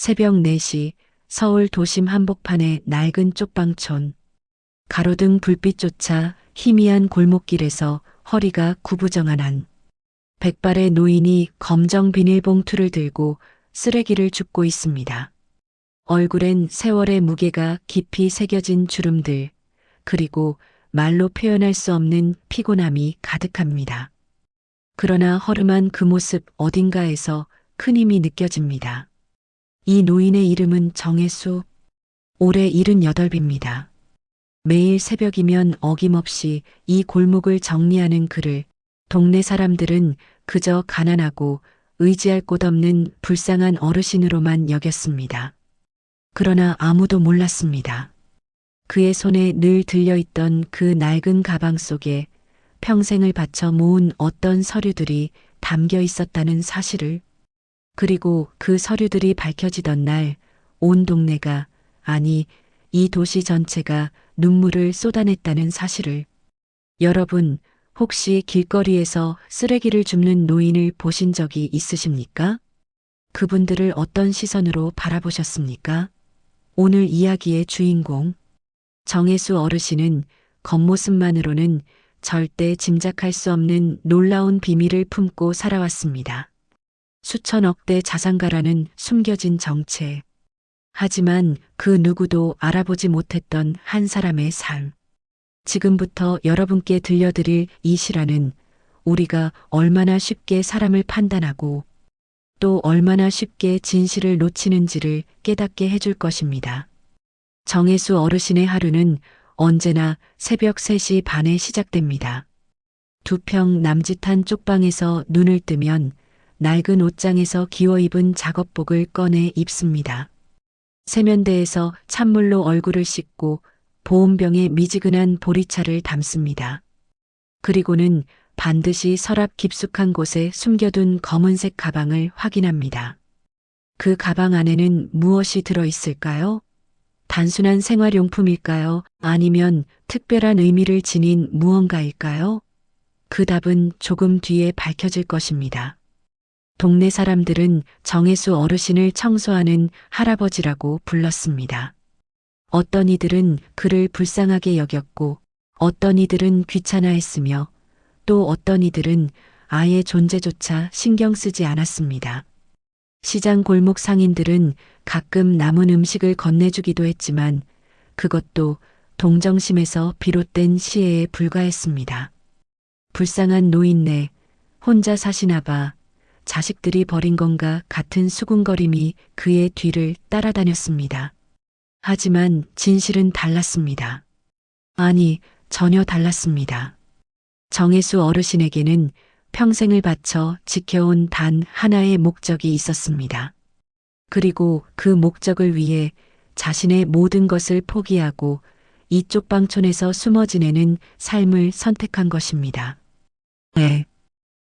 새벽 4시 서울 도심 한복판의 낡은 쪽방촌. 가로등 불빛조차 희미한 골목길에서 허리가 구부정한 한 백발의 노인이 검정 비닐봉투를 들고 쓰레기를 줍고 있습니다. 얼굴엔 세월의 무게가 깊이 새겨진 주름들, 그리고 말로 표현할 수 없는 피곤함이 가득합니다. 그러나 허름한 그 모습 어딘가에서 큰 힘이 느껴집니다. 이 노인의 이름은 정혜수, 올해 78입니다. 매일 새벽이면 어김없이 이 골목을 정리하는 그를 동네 사람들은 그저 가난하고 의지할 곳 없는 불쌍한 어르신으로만 여겼습니다. 그러나 아무도 몰랐습니다. 그의 손에 늘 들려있던 그 낡은 가방 속에 평생을 바쳐 모은 어떤 서류들이 담겨 있었다는 사실을, 그리고 그 서류들이 밝혀지던 날 온 동네가, 아니 이 도시 전체가 눈물을 쏟아냈다는 사실을. 여러분, 혹시 길거리에서 쓰레기를 줍는 노인을 보신 적이 있으십니까? 그분들을 어떤 시선으로 바라보셨습니까? 오늘 이야기의 주인공, 정혜수 어르신은 겉모습만으로는 절대 짐작할 수 없는 놀라운 비밀을 품고 살아왔습니다. 수천억 대 자산가라는 숨겨진 정체. 하지만 그 누구도 알아보지 못했던 한 사람의 삶. 지금부터 여러분께 들려드릴 이 실화는 우리가 얼마나 쉽게 사람을 판단하고 또 얼마나 쉽게 진실을 놓치는지를 깨닫게 해줄 것입니다. 정혜수 어르신의 하루는 언제나 새벽 3시 반에 시작됩니다. 두 평 남짓한 쪽방에서 눈을 뜨면 낡은 옷장에서 기워 입은 작업복을 꺼내 입습니다. 세면대에서 찬물로 얼굴을 씻고 보온병에 미지근한 보리차를 담습니다. 그리고는 반드시 서랍 깊숙한 곳에 숨겨둔 검은색 가방을 확인합니다. 그 가방 안에는 무엇이 들어 있을까요? 단순한 생활용품일까요? 아니면 특별한 의미를 지닌 무언가일까요? 그 답은 조금 뒤에 밝혀질 것입니다. 동네 사람들은 정혜수 어르신을 청소하는 할아버지라고 불렀습니다. 어떤 이들은 그를 불쌍하게 여겼고, 어떤 이들은 귀찮아했으며, 또 어떤 이들은 아예 존재조차 신경 쓰지 않았습니다. 시장 골목 상인들은 가끔 남은 음식을 건네주기도 했지만 그것도 동정심에서 비롯된 시혜에 불과했습니다. 불쌍한 노인네, 혼자 사시나 봐, 자식들이 버린 건가 같은 수군거림이 그의 뒤를 따라다녔습니다. 하지만 진실은 달랐습니다. 아니, 전혀 달랐습니다. 정혜수 어르신에게는 평생을 바쳐 지켜온 단 하나의 목적이 있었습니다. 그리고 그 목적을 위해 자신의 모든 것을 포기하고 이쪽 방촌에서 숨어 지내는 삶을 선택한 것입니다. 네.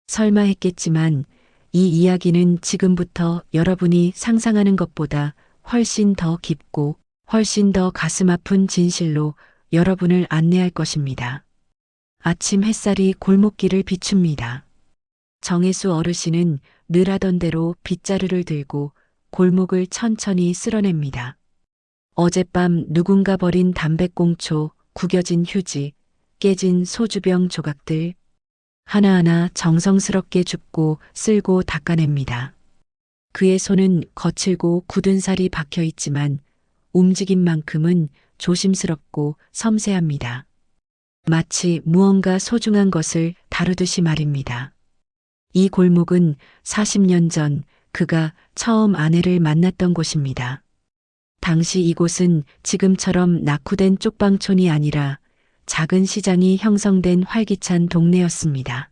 설마 했겠지만 이 이야기는 지금부터 여러분이 상상하는 것보다 훨씬 더 깊고 훨씬 더 가슴 아픈 진실로 여러분을 안내할 것입니다. 아침 햇살이 골목길을 비춥니다. 정혜수 어르신은 늘 하던 대로 빗자루를 들고 골목을 천천히 쓸어냅니다. 어젯밤 누군가 버린 담배꽁초, 구겨진 휴지, 깨진 소주병 조각들, 하나하나 정성스럽게 줍고 쓸고 닦아냅니다. 그의 손은 거칠고 굳은 살이 박혀 있지만 움직임만큼은 조심스럽고 섬세합니다. 마치 무언가 소중한 것을 다루듯이 말입니다. 이 골목은 40년 전 그가 처음 아내를 만났던 곳입니다. 당시 이곳은 지금처럼 낙후된 쪽방촌이 아니라 작은 시장이 형성된 활기찬 동네였습니다.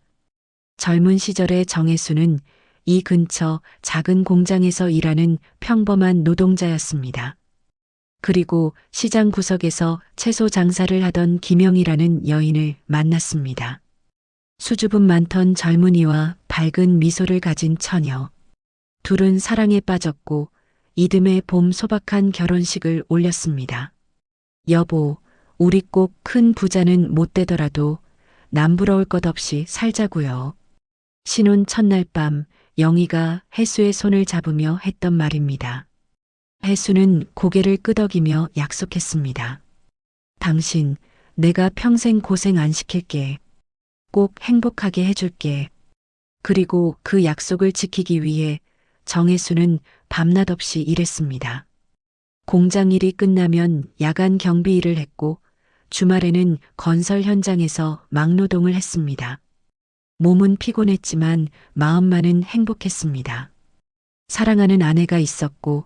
젊은 시절의 정혜수는 이 근처 작은 공장에서 일하는 평범한 노동자였습니다. 그리고 시장 구석에서 채소 장사를 하던 김영이라는 여인을 만났습니다. 수줍음 많던 젊은이와 밝은 미소를 가진 처녀. 둘은 사랑에 빠졌고 이듬해 봄 소박한 결혼식을 올렸습니다. 여보, 우리 꼭 큰 부자는 못 되더라도 남부러울 것 없이 살자고요. 신혼 첫날 밤 영희가 혜수의 손을 잡으며 했던 말입니다. 해수는 고개를 끄덕이며 약속했습니다. 당신, 내가 평생 고생 안 시킬게. 꼭 행복하게 해줄게. 그리고 그 약속을 지키기 위해 정혜수는 밤낮 없이 일했습니다. 공장 일이 끝나면 야간 경비 일을 했고 주말에는 건설 현장에서 막노동을 했습니다. 몸은 피곤했지만 마음만은 행복했습니다. 사랑하는 아내가 있었고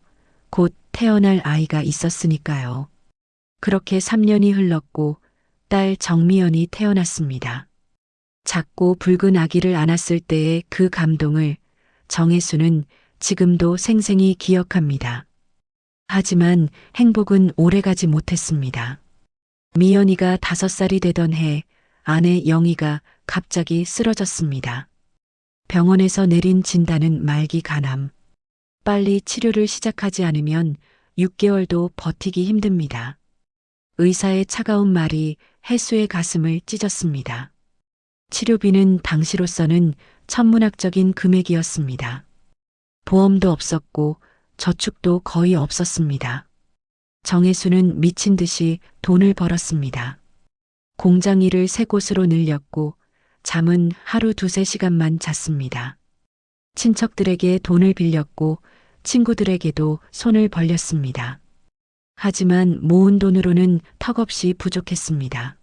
곧 태어날 아이가 있었으니까요. 그렇게 3년이 흘렀고 딸 정미연이 태어났습니다. 작고 붉은 아기를 안았을 때의 그 감동을 정혜수는 지금도 생생히 기억합니다. 하지만 행복은 오래가지 못했습니다. 미연이가 5살이 되던 해 아내 영희가 갑자기 쓰러졌습니다. 병원에서 내린 진단은 말기 간암. 빨리 치료를 시작하지 않으면 6개월도 버티기 힘듭니다. 의사의 차가운 말이 해수의 가슴을 찢었습니다. 치료비는 당시로서는 천문학적인 금액이었습니다. 보험도 없었고 저축도 거의 없었습니다. 정혜수는 미친 듯이 돈을 벌었습니다. 공장 일을 3곳으로 늘렸고 잠은 하루 2~3시간만 잤습니다. 친척들에게 돈을 빌렸고 친구들에게도 손을 벌렸습니다. 하지만 모은 돈으로는 턱없이 부족했습니다.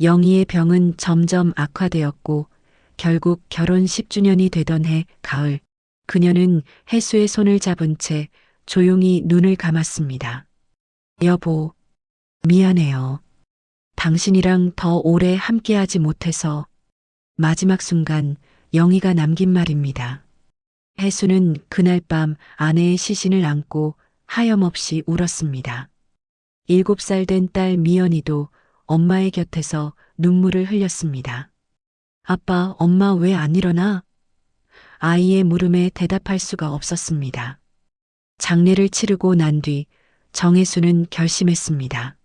영희의 병은 점점 악화되었고 결국 결혼 10주년이 되던 해 가을 그녀는 해수의 손을 잡은 채 조용히 눈을 감았습니다. 여보, 미안해요. 당신이랑 더 오래 함께하지 못해서. 마지막 순간 영희가 남긴 말입니다. 해수는 그날 밤 아내의 시신을 안고 하염없이 울었습니다. 7살 된 딸 미연이도 엄마의 곁에서 눈물을 흘렸습니다. 아빠, 엄마 왜 안 일어나? 아이의 물음에 대답할 수가 없었습니다. 장례를 치르고 난 뒤 정혜수는 결심했습니다.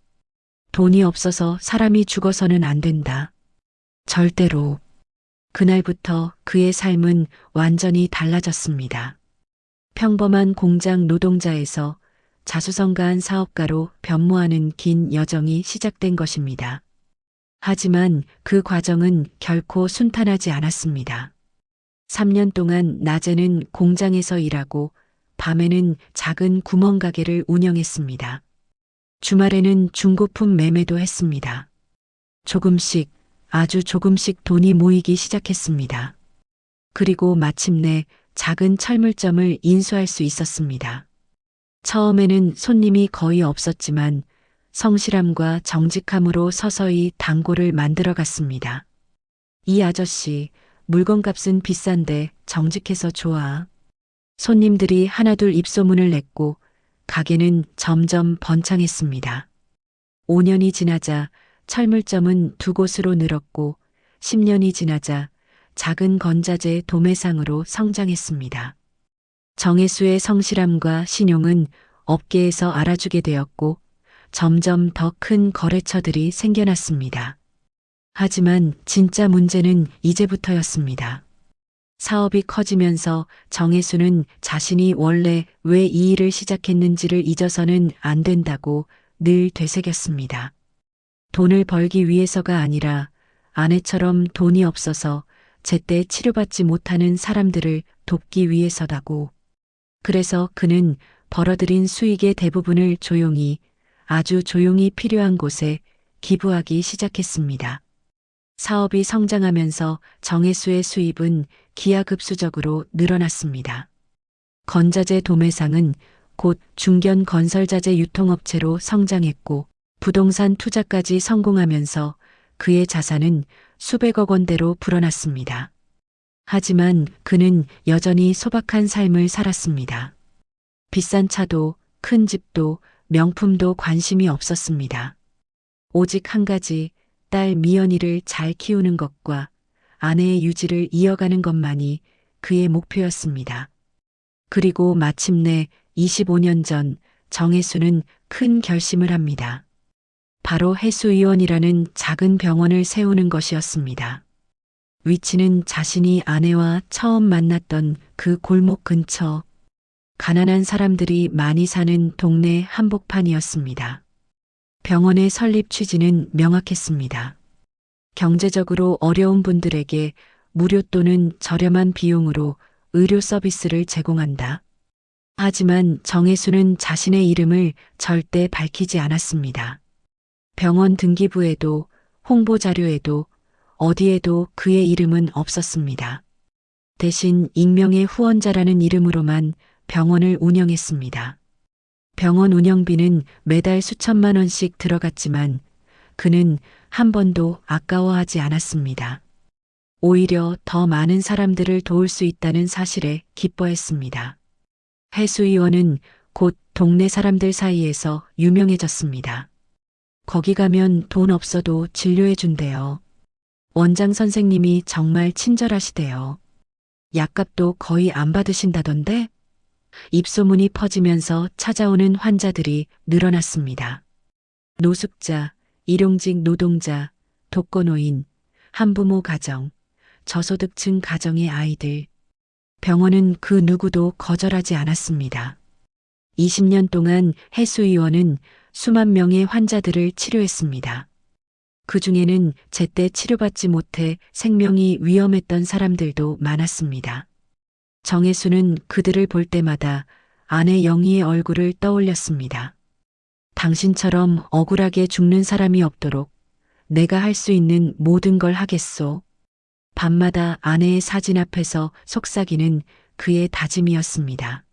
돈이 없어서 사람이 죽어서는 안 된다. 절대로. 그날부터 그의 삶은 완전히 달라졌습니다. 평범한 공장 노동자에서 자수성가한 사업가로 변모하는 긴 여정이 시작된 것입니다. 하지만 그 과정은 결코 순탄하지 않았습니다. 3년 동안 낮에는 공장에서 일하고 밤에는 작은 구멍가게를 운영했습니다. 주말에는 중고품 매매도 했습니다. 조금씩, 아주 조금씩 돈이 모이기 시작했습니다. 그리고 마침내 작은 철물점을 인수할 수 있었습니다. 처음에는 손님이 거의 없었지만 성실함과 정직함으로 서서히 단골을 만들어갔습니다. 이 아저씨, 물건값은 비싼데 정직해서 좋아. 손님들이 하나둘 입소문을 냈고 가게는 점점 번창했습니다. 5년이 지나자 철물점은 2곳으로 늘었고 10년이 지나자 작은 건자재 도매상으로 성장했습니다. 정혜수의 성실함과 신용은 업계에서 알아주게 되었고 점점 더 큰 거래처들이 생겨났습니다. 하지만 진짜 문제는 이제부터였습니다. 사업이 커지면서 정혜수는 자신이 원래 왜 이 일을 시작했는지를 잊어서는 안 된다고 늘 되새겼습니다. 돈을 벌기 위해서가 아니라 아내처럼 돈이 없어서 제때 치료받지 못하는 사람들을 돕기 위해서다고. 그래서 그는 벌어들인 수익의 대부분을 조용히, 아주 조용히 필요한 곳에 기부하기 시작했습니다. 사업이 성장하면서 정혜수의 수입은 기하급수적으로 늘어났습니다. 건자재 도매상은 곧 중견 건설자재 유통업체로 성장했고 부동산 투자까지 성공하면서 그의 자산은 수백억 원대로 불어났습니다. 하지만 그는 여전히 소박한 삶을 살았습니다. 비싼 차도 큰 집도 명품도 관심이 없었습니다. 오직 한 가지, 딸 미연이를 잘 키우는 것과 아내의 유지를 이어가는 것만이 그의 목표였습니다. 그리고 마침내 25년 전 정혜수는 큰 결심을 합니다. 바로 해수의원이라는 작은 병원을 세우는 것이었습니다. 위치는 자신이 아내와 처음 만났던 그 골목 근처. 가난한 사람들이 많이 사는 동네 한복판이었습니다. 병원의 설립 취지는 명확했습니다. 경제적으로 어려운 분들에게 무료 또는 저렴한 비용으로 의료 서비스를 제공한다. 하지만 정혜수는 자신의 이름을 절대 밝히지 않았습니다. 병원 등기부에도 홍보 자료에도 어디에도 그의 이름은 없었습니다. 대신 익명의 후원자라는 이름으로만 병원을 운영했습니다. 병원 운영비는 매달 수천만 원씩 들어갔지만 그는 한 번도 아까워하지 않았습니다. 오히려 더 많은 사람들을 도울 수 있다는 사실에 기뻐했습니다. 해수의원은 곧 동네 사람들 사이에서 유명해졌습니다. 거기 가면 돈 없어도 진료해 준대요. 원장 선생님이 정말 친절하시대요. 약값도 거의 안 받으신다던데? 입소문이 퍼지면서 찾아오는 환자들이 늘어났습니다. 노숙자, 일용직 노동자, 독거노인, 한부모 가정, 저소득층 가정의 아이들. 병원은 그 누구도 거절하지 않았습니다. 20년 동안 해수의원은 수만 명의 환자들을 치료했습니다. 그 중에는 제때 치료받지 못해 생명이 위험했던 사람들도 많았습니다. 정혜수는 그들을 볼 때마다 아내 영희의 얼굴을 떠올렸습니다. 당신처럼 억울하게 죽는 사람이 없도록 내가 할 수 있는 모든 걸 하겠소. 밤마다 아내의 사진 앞에서 속삭이는 그의 다짐이었습니다.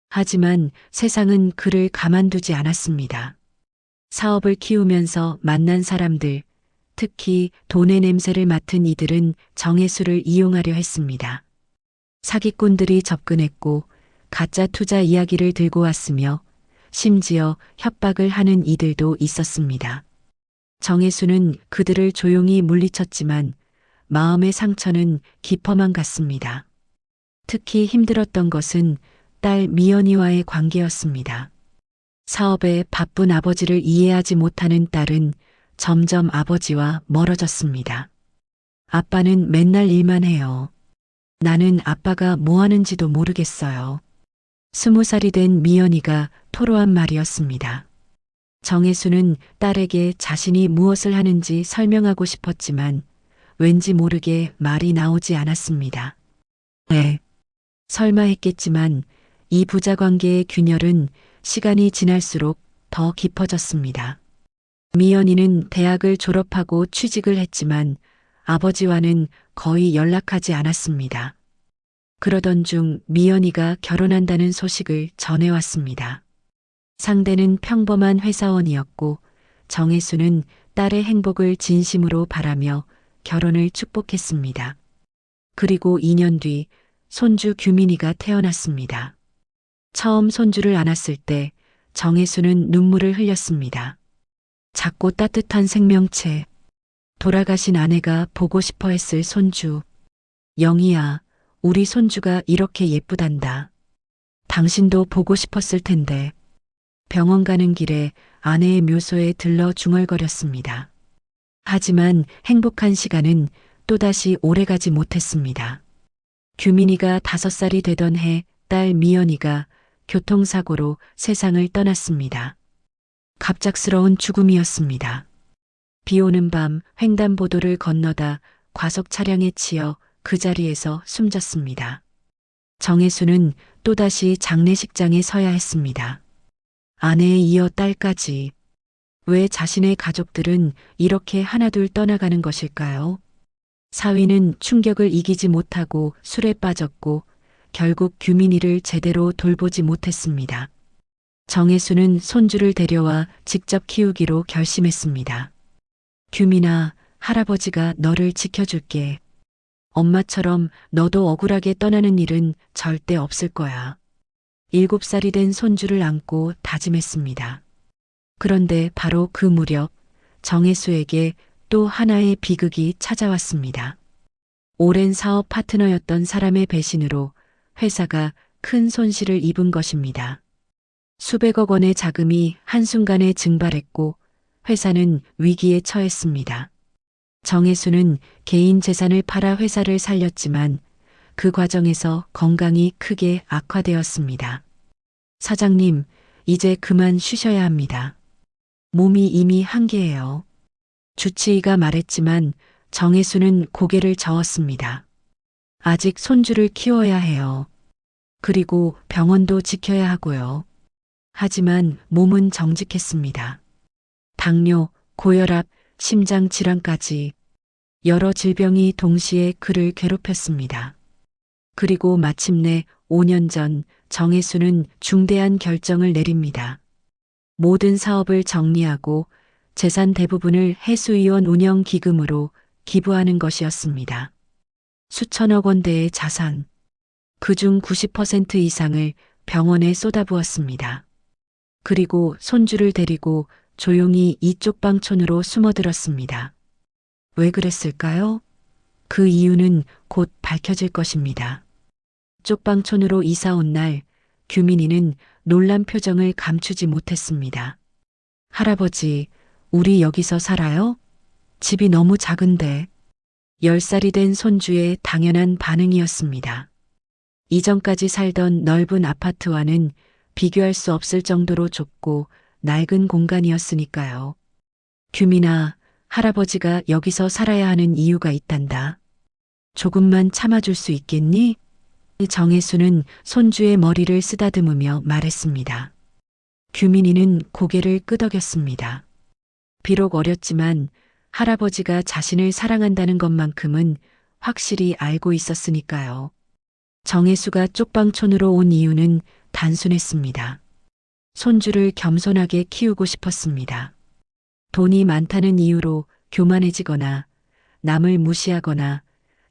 하지만 세상은 그를 가만두지 않았습니다. 사업을 키우면서 만난 사람들, 특히 돈의 냄새를 맡은 이들은 정혜수를 이용하려 했습니다. 사기꾼들이 접근했고 가짜 투자 이야기를 들고 왔으며 심지어 협박을 하는 이들도 있었습니다. 정혜수는 그들을 조용히 물리쳤지만 마음의 상처는 깊어만 갔습니다. 특히 힘들었던 것은 딸 미연이와의 관계였습니다. 사업에 바쁜 아버지를 이해하지 못하는 딸은 점점 아버지와 멀어졌습니다. 아빠는 맨날 일만 해요. 나는 아빠가 뭐 하는지도 모르겠어요. 20살이 된 미연이가 토로한 말이었습니다. 정혜수는 딸에게 자신이 무엇을 하는지 설명하고 싶었지만 왠지 모르게 말이 나오지 않았습니다. 네. 설마 했겠지만 이 부자 관계의 균열은 시간이 지날수록 더 깊어졌습니다. 미연이는 대학을 졸업하고 취직을 했지만 아버지와는 거의 연락하지 않았습니다. 그러던 중 미연이가 결혼한다는 소식을 전해왔습니다. 상대는 평범한 회사원이었고 정혜수는 딸의 행복을 진심으로 바라며 결혼을 축복했습니다. 그리고 2년 뒤 손주 규민이가 태어났습니다. 처음 손주를 안았을 때 정혜수는 눈물을 흘렸습니다. 작고 따뜻한 생명체, 돌아가신 아내가 보고 싶어 했을 손주. 영희야, 우리 손주가 이렇게 예쁘단다. 당신도 보고 싶었을 텐데. 병원 가는 길에 아내의 묘소에 들러 중얼거렸습니다. 하지만 행복한 시간은 또다시 오래가지 못했습니다. 규민이가 5살이 되던 해 딸 미연이가 교통사고로 세상을 떠났습니다. 갑작스러운 죽음이었습니다. 비 오는 밤 횡단보도를 건너다 과속 차량에 치여 그 자리에서 숨졌습니다. 정혜수는 또다시 장례식장에 서야 했습니다. 아내에 이어 딸까지. 왜 자신의 가족들은 이렇게 하나둘 떠나가는 것일까요? 사위는 충격을 이기지 못하고 술에 빠졌고 결국 규민이를 제대로 돌보지 못했습니다. 정혜수는 손주를 데려와 직접 키우기로 결심했습니다. 규민아, 할아버지가 너를 지켜줄게. 엄마처럼 너도 억울하게 떠나는 일은 절대 없을 거야. 7살이 된 손주를 안고 다짐했습니다. 그런데 바로 그 무렵 정혜수에게 또 하나의 비극이 찾아왔습니다. 오랜 사업 파트너였던 사람의 배신으로 회사가 큰 손실을 입은 것입니다. 수백억 원의 자금이 한순간에 증발했고 회사는 위기에 처했습니다. 정혜수는 개인 재산을 팔아 회사를 살렸지만 그 과정에서 건강이 크게 악화되었습니다. 사장님, 이제 그만 쉬셔야 합니다. 몸이 이미 한계예요. 주치의가 말했지만 정혜수는 고개를 저었습니다. 아직 손주를 키워야 해요. 그리고 병원도 지켜야 하고요. 하지만 몸은 정직했습니다. 당뇨, 고혈압, 심장 질환까지 여러 질병이 동시에 그를 괴롭혔습니다. 그리고 마침내 5년 전 정혜수는 중대한 결정을 내립니다. 모든 사업을 정리하고 재산 대부분을 해수위원 운영 기금으로 기부하는 것이었습니다. 수천억 원대의 자산, 그중 90% 이상을 병원에 쏟아부었습니다. 그리고 손주를 데리고 조용히 이쪽 방촌으로 숨어들었습니다. 왜 그랬을까요? 그 이유는 곧 밝혀질 것입니다. 쪽방촌으로 이사 온 날, 규민이는 놀란 표정을 감추지 못했습니다. 할아버지, 우리 여기서 살아요? 집이 너무 작은데. 10살이 된 손주의 당연한 반응이었습니다. 이전까지 살던 넓은 아파트와는 비교할 수 없을 정도로 좁고 낡은 공간이었으니까요. 규민아, 할아버지가 여기서 살아야 하는 이유가 있단다. 조금만 참아줄 수 있겠니? 정혜수는 손주의 머리를 쓰다듬으며 말했습니다. 규민이는 고개를 끄덕였습니다. 비록 어렸지만 할아버지가 자신을 사랑한다는 것만큼은 확실히 알고 있었으니까요. 정혜수가 쪽방촌으로 온 이유는 단순했습니다. 손주를 겸손하게 키우고 싶었습니다. 돈이 많다는 이유로 교만해지거나 남을 무시하거나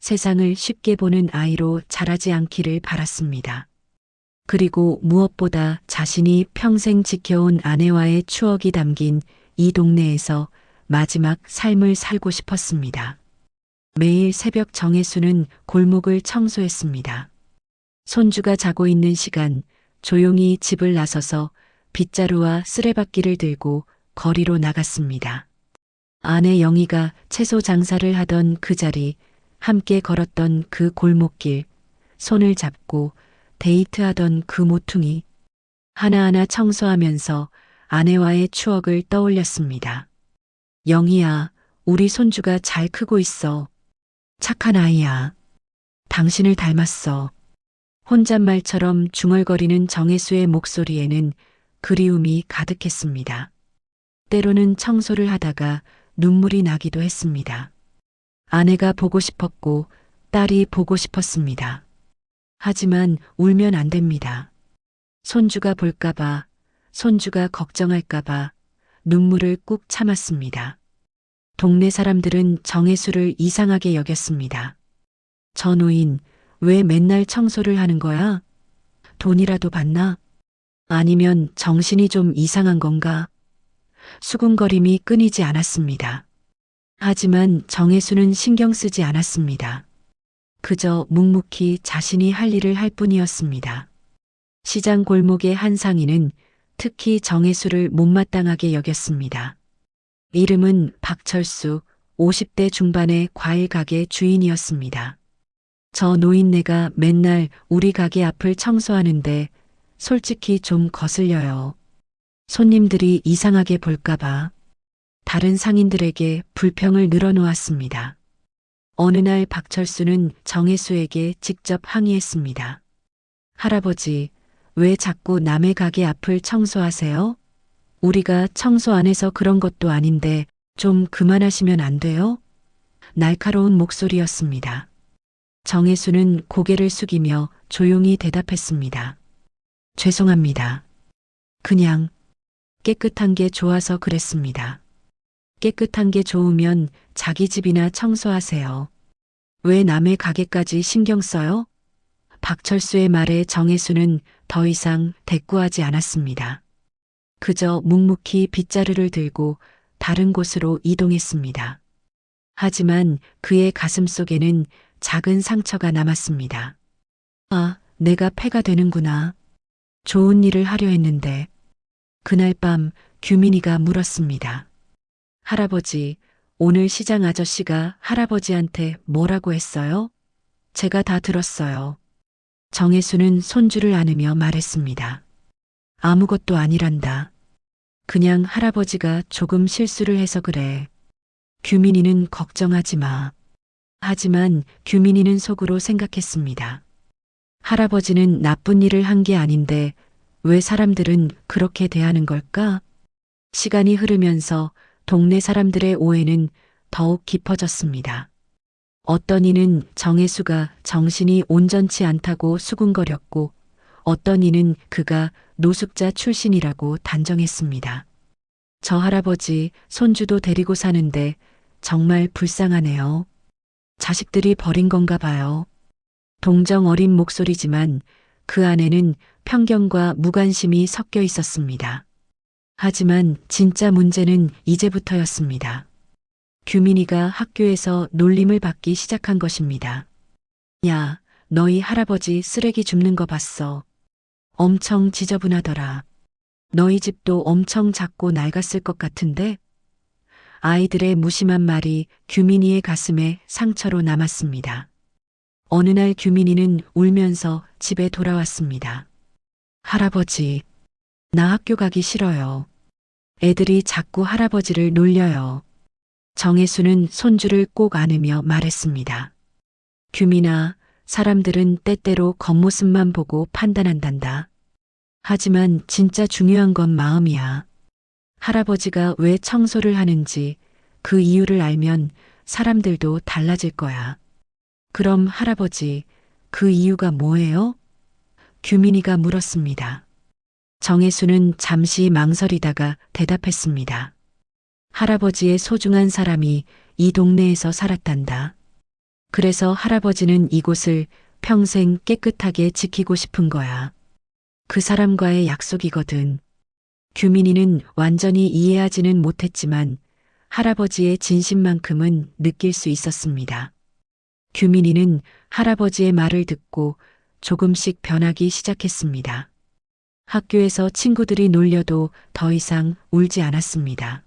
세상을 쉽게 보는 아이로 자라지 않기를 바랐습니다. 그리고 무엇보다 자신이 평생 지켜온 아내와의 추억이 담긴 이 동네에서 마지막 삶을 살고 싶었습니다. 매일 새벽 정혜수는 골목을 청소했습니다. 손주가 자고 있는 시간 조용히 집을 나서서 빗자루와 쓰레받기를 들고 거리로 나갔습니다. 아내 영희가 채소 장사를 하던 그 자리, 함께 걸었던 그 골목길, 손을 잡고 데이트하던 그 모퉁이, 하나하나 청소하면서 아내와의 추억을 떠올렸습니다. 영희야, 우리 손주가 잘 크고 있어. 착한 아이야. 당신을 닮았어. 혼잣말처럼 중얼거리는 정혜수의 목소리에는 그리움이 가득했습니다. 때로는 청소를 하다가 눈물이 나기도 했습니다. 아내가 보고 싶었고 딸이 보고 싶었습니다. 하지만 울면 안 됩니다. 손주가 볼까봐, 손주가 걱정할까봐 눈물을 꾹 참았습니다. 동네 사람들은 정혜수를 이상하게 여겼습니다. 저 노인, 왜 맨날 청소를 하는 거야? 돈이라도 받나? 아니면 정신이 좀 이상한 건가? 수군거림이 끊이지 않았습니다. 하지만 정혜수는 신경 쓰지 않았습니다. 그저 묵묵히 자신이 할 일을 할 뿐이었습니다. 시장 골목의 한 상인은 특히 정혜수를 못마땅하게 여겼습니다. 이름은 박철수, 50대 중반의 과일 가게 주인이었습니다. 저 노인네가 맨날 우리 가게 앞을 청소하는데 솔직히 좀 거슬려요. 손님들이 이상하게 볼까봐. 다른 상인들에게 불평을 늘어놓았습니다. 어느 날 박철수는 정혜수에게 직접 항의했습니다. 할아버지, 왜 자꾸 남의 가게 앞을 청소하세요? 우리가 청소 안 해서 그런 것도 아닌데 좀 그만하시면 안 돼요? 날카로운 목소리였습니다. 정혜수는 고개를 숙이며 조용히 대답했습니다. 죄송합니다. 그냥 깨끗한 게 좋아서 그랬습니다. 깨끗한 게 좋으면 자기 집이나 청소하세요. 왜 남의 가게까지 신경 써요? 박철수의 말에 정혜수는 더 이상 대꾸하지 않았습니다. 그저 묵묵히 빗자루를 들고 다른 곳으로 이동했습니다. 하지만 그의 가슴 속에는 작은 상처가 남았습니다. 아, 내가 패가 되는구나. 좋은 일을 하려 했는데. 그날 밤 규민이가 물었습니다. 할아버지, 오늘 시장 아저씨가 할아버지한테 뭐라고 했어요? 제가 다 들었어요. 정혜수는 손주를 안으며 말했습니다. 아무것도 아니란다. 그냥 할아버지가 조금 실수를 해서 그래. 규민이는 걱정하지 마. 하지만 규민이는 속으로 생각했습니다. 할아버지는 나쁜 일을 한 게 아닌데 왜 사람들은 그렇게 대하는 걸까? 시간이 흐르면서 동네 사람들의 오해는 더욱 깊어졌습니다. 어떤 이는 정혜수가 정신이 온전치 않다고 수군거렸고 어떤 이는 그가 노숙자 출신이라고 단정했습니다. 저 할아버지 손주도 데리고 사는데 정말 불쌍하네요. 자식들이 버린 건가 봐요. 동정 어린 목소리지만 그 안에는 편견과 무관심이 섞여 있었습니다. 하지만 진짜 문제는 이제부터였습니다. 규민이가 학교에서 놀림을 받기 시작한 것입니다. 야, 너희 할아버지 쓰레기 줍는 거 봤어. 엄청 지저분하더라. 너희 집도 엄청 작고 낡았을 것 같은데? 아이들의 무심한 말이 규민이의 가슴에 상처로 남았습니다. 어느 날 규민이는 울면서 집에 돌아왔습니다. 할아버지, 나 학교 가기 싫어요. 애들이 자꾸 할아버지를 놀려요. 정혜수는 손주를 꼭 안으며 말했습니다. 규민아, 사람들은 때때로 겉모습만 보고 판단한단다. 하지만 진짜 중요한 건 마음이야. 할아버지가 왜 청소를 하는지 그 이유를 알면 사람들도 달라질 거야. 그럼 할아버지, 그 이유가 뭐예요? 규민이가 물었습니다. 정혜수는 잠시 망설이다가 대답했습니다. 할아버지의 소중한 사람이 이 동네에서 살았단다. 그래서 할아버지는 이곳을 평생 깨끗하게 지키고 싶은 거야. 그 사람과의 약속이거든. 규민이는 완전히 이해하지는 못했지만 할아버지의 진심만큼은 느낄 수 있었습니다. 규민이는 할아버지의 말을 듣고 조금씩 변하기 시작했습니다. 학교에서 친구들이 놀려도 더 이상 울지 않았습니다.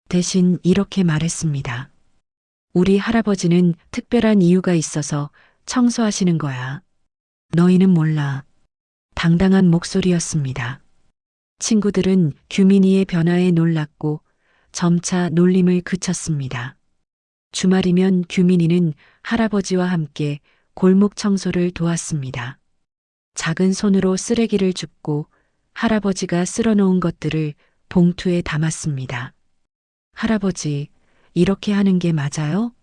대신 이렇게 말했습니다. 우리 할아버지는 특별한 이유가 있어서 청소하시는 거야. 너희는 몰라. 당당한 목소리였습니다. 친구들은 규민이의 변화에 놀랐고 점차 놀림을 그쳤습니다. 주말이면 규민이는 할아버지와 함께 골목 청소를 도왔습니다. 작은 손으로 쓰레기를 줍고 할아버지가 쓸어놓은 것들을 봉투에 담았습니다. 할아버지, 이렇게 하는 게 맞아요?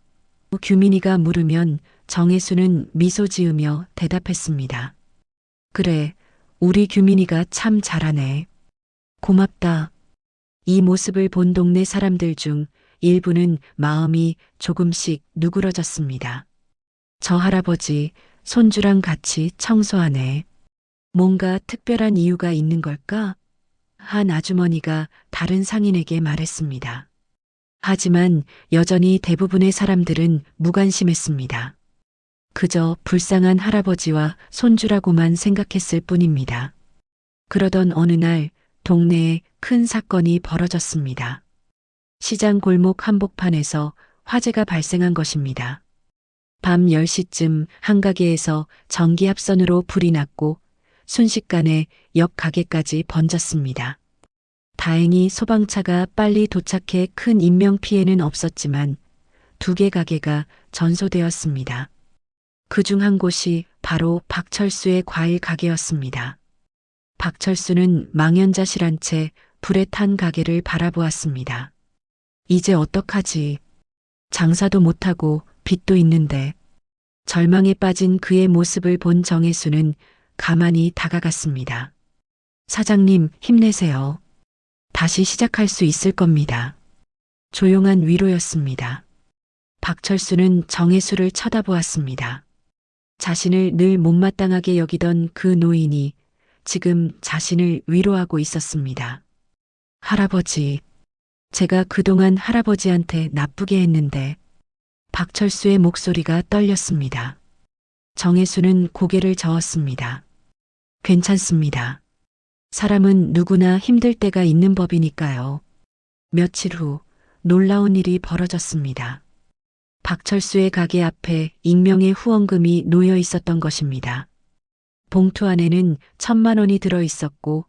규민이가 물으면 정혜수는 미소 지으며 대답했습니다. 그래, 우리 규민이가 참 잘하네. 고맙다. 이 모습을 본 동네 사람들 중 일부는 마음이 조금씩 누그러졌습니다. 저 할아버지, 손주랑 같이 청소하네. 뭔가 특별한 이유가 있는 걸까? 한 아주머니가 다른 상인에게 말했습니다. 하지만 여전히 대부분의 사람들은 무관심했습니다. 그저 불쌍한 할아버지와 손주라고만 생각했을 뿐입니다. 그러던 어느 날 동네에 큰 사건이 벌어졌습니다. 시장 골목 한복판에서 화재가 발생한 것입니다. 밤 10시쯤 한 가게에서 전기합선으로 불이 났고 순식간에 옆 가게까지 번졌습니다. 다행히 소방차가 빨리 도착해 큰 인명피해는 없었지만 2개 가게가 전소되었습니다. 그중 한 곳이 바로 박철수의 과일 가게였습니다. 박철수는 망연자실한 채 불에 탄 가게를 바라보았습니다. 이제 어떡하지? 장사도 못하고 빚도 있는데. 절망에 빠진 그의 모습을 본 정혜수는 가만히 다가갔습니다. 사장님, 힘내세요. 다시 시작할 수 있을 겁니다. 조용한 위로였습니다. 박철수는 정혜수를 쳐다보았습니다. 자신을 늘 못마땅하게 여기던 그 노인이 지금 자신을 위로하고 있었습니다. 할아버지, 제가 그동안 할아버지한테 나쁘게 했는데. 박철수의 목소리가 떨렸습니다. 정혜수는 고개를 저었습니다. 괜찮습니다. 사람은 누구나 힘들 때가 있는 법이니까요. 며칠 후 놀라운 일이 벌어졌습니다. 박철수의 가게 앞에 익명의 후원금이 놓여 있었던 것입니다. 봉투 안에는 1,000만 원이 들어 있었고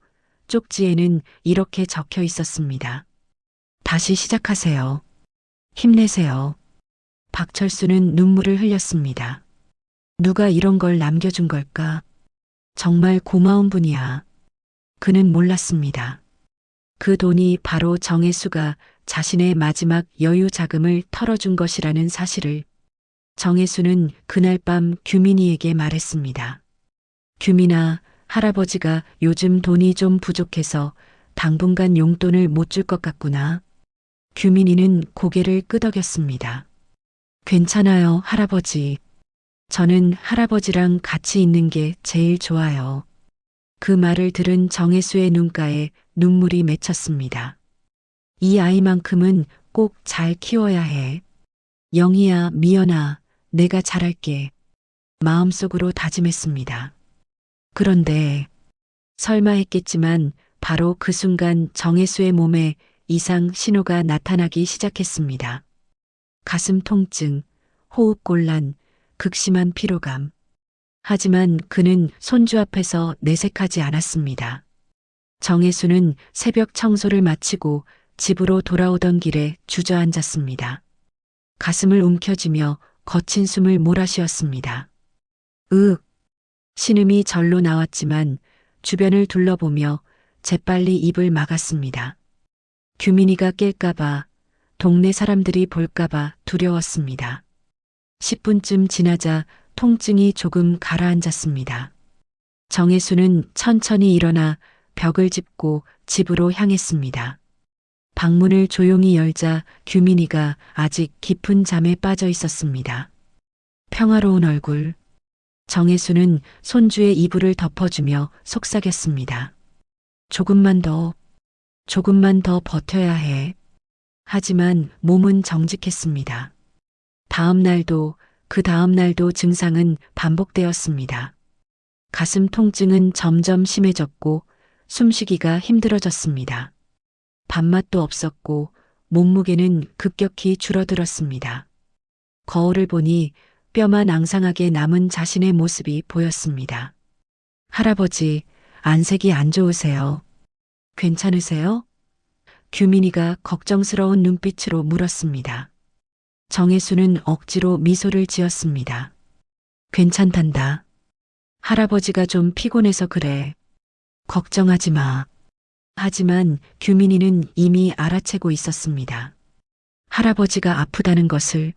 쪽지에는 이렇게 적혀 있었습니다. 다시 시작하세요. 힘내세요. 박철수는 눈물을 흘렸습니다. 누가 이런 걸 남겨준 걸까? 정말 고마운 분이야. 그는 몰랐습니다. 그 돈이 바로 정혜수가 자신의 마지막 여유 자금을 털어준 것이라는 사실을. 정혜수는 그날 밤 규민이에게 말했습니다. 규민아, 할아버지가 요즘 돈이 좀 부족해서 당분간 용돈을 못 줄 것 같구나. 규민이는 고개를 끄덕였습니다. 괜찮아요, 할아버지. 저는 할아버지랑 같이 있는 게 제일 좋아요. 그 말을 들은 정혜수의 눈가에 눈물이 맺혔습니다. 이 아이만큼은 꼭 잘 키워야 해. 영희야, 미연아, 내가 잘할게. 마음속으로 다짐했습니다. 그런데 설마 했겠지만 바로 그 순간 정혜수의 몸에 이상 신호가 나타나기 시작했습니다. 가슴 통증, 호흡곤란, 극심한 피로감. 하지만 그는 손주 앞에서 내색하지 않았습니다. 정혜수는 새벽 청소를 마치고 집으로 돌아오던 길에 주저앉았습니다. 가슴을 움켜쥐며 거친 숨을 몰아쉬었습니다. 으윽! 신음이 절로 나왔지만 주변을 둘러보며 재빨리 입을 막았습니다. 규민이가 깰까봐, 동네 사람들이 볼까봐 두려웠습니다. 10분쯤 지나자 통증이 조금 가라앉았습니다. 정혜수는 천천히 일어나 벽을 짚고 집으로 향했습니다. 방문을 조용히 열자 규민이가 아직 깊은 잠에 빠져 있었습니다. 평화로운 얼굴. 정혜수는 손주의 이불을 덮어주며 속삭였습니다. 조금만 더 버텨야 해. 하지만 몸은 정직했습니다. 다음 날도 그 다음 날도 증상은 반복되었습니다. 가슴 통증은 점점 심해졌고 숨쉬기가 힘들어졌습니다. 밥맛도 없었고 몸무게는 급격히 줄어들었습니다. 거울을 보니 뼈만 앙상하게 남은 자신의 모습이 보였습니다. 할아버지, 안색이 안 좋으세요? 괜찮으세요? 규민이가 걱정스러운 눈빛으로 물었습니다. 정혜수는 억지로 미소를 지었습니다. 괜찮단다. 할아버지가 좀 피곤해서 그래. 걱정하지 마. 하지만 규민이는 이미 알아채고 있었습니다. 할아버지가 아프다는 것을.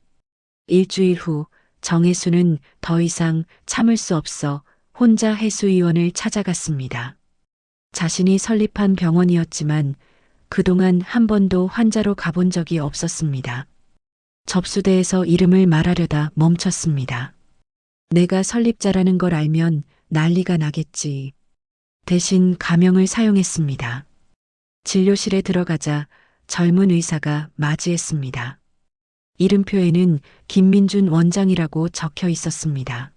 일주일 후 정혜수는 더 이상 참을 수 없어 혼자 해수의원을 찾아갔습니다. 자신이 설립한 병원이었지만 그동안 한 번도 환자로 가본 적이 없었습니다. 접수대에서 이름을 말하려다 멈췄습니다. 내가 설립자라는 걸 알면 난리가 나겠지. 대신 가명을 사용했습니다. 진료실에 들어가자 젊은 의사가 맞이했습니다. 이름표에는 김민준 원장이라고 적혀 있었습니다.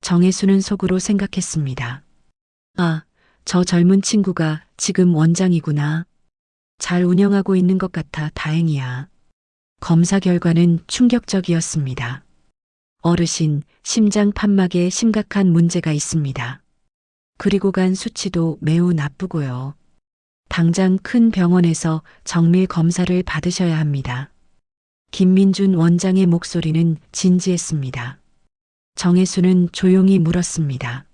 정혜수는 속으로 생각했습니다. 아, 저 젊은 친구가 지금 원장이구나. 잘 운영하고 있는 것 같아 다행이야. 검사 결과는 충격적이었습니다. 어르신, 심장 판막에 심각한 문제가 있습니다. 그리고 간 수치도 매우 나쁘고요. 당장 큰 병원에서 정밀 검사를 받으셔야 합니다. 김민준 원장의 목소리는 진지했습니다. 정혜수는 조용히 물었습니다.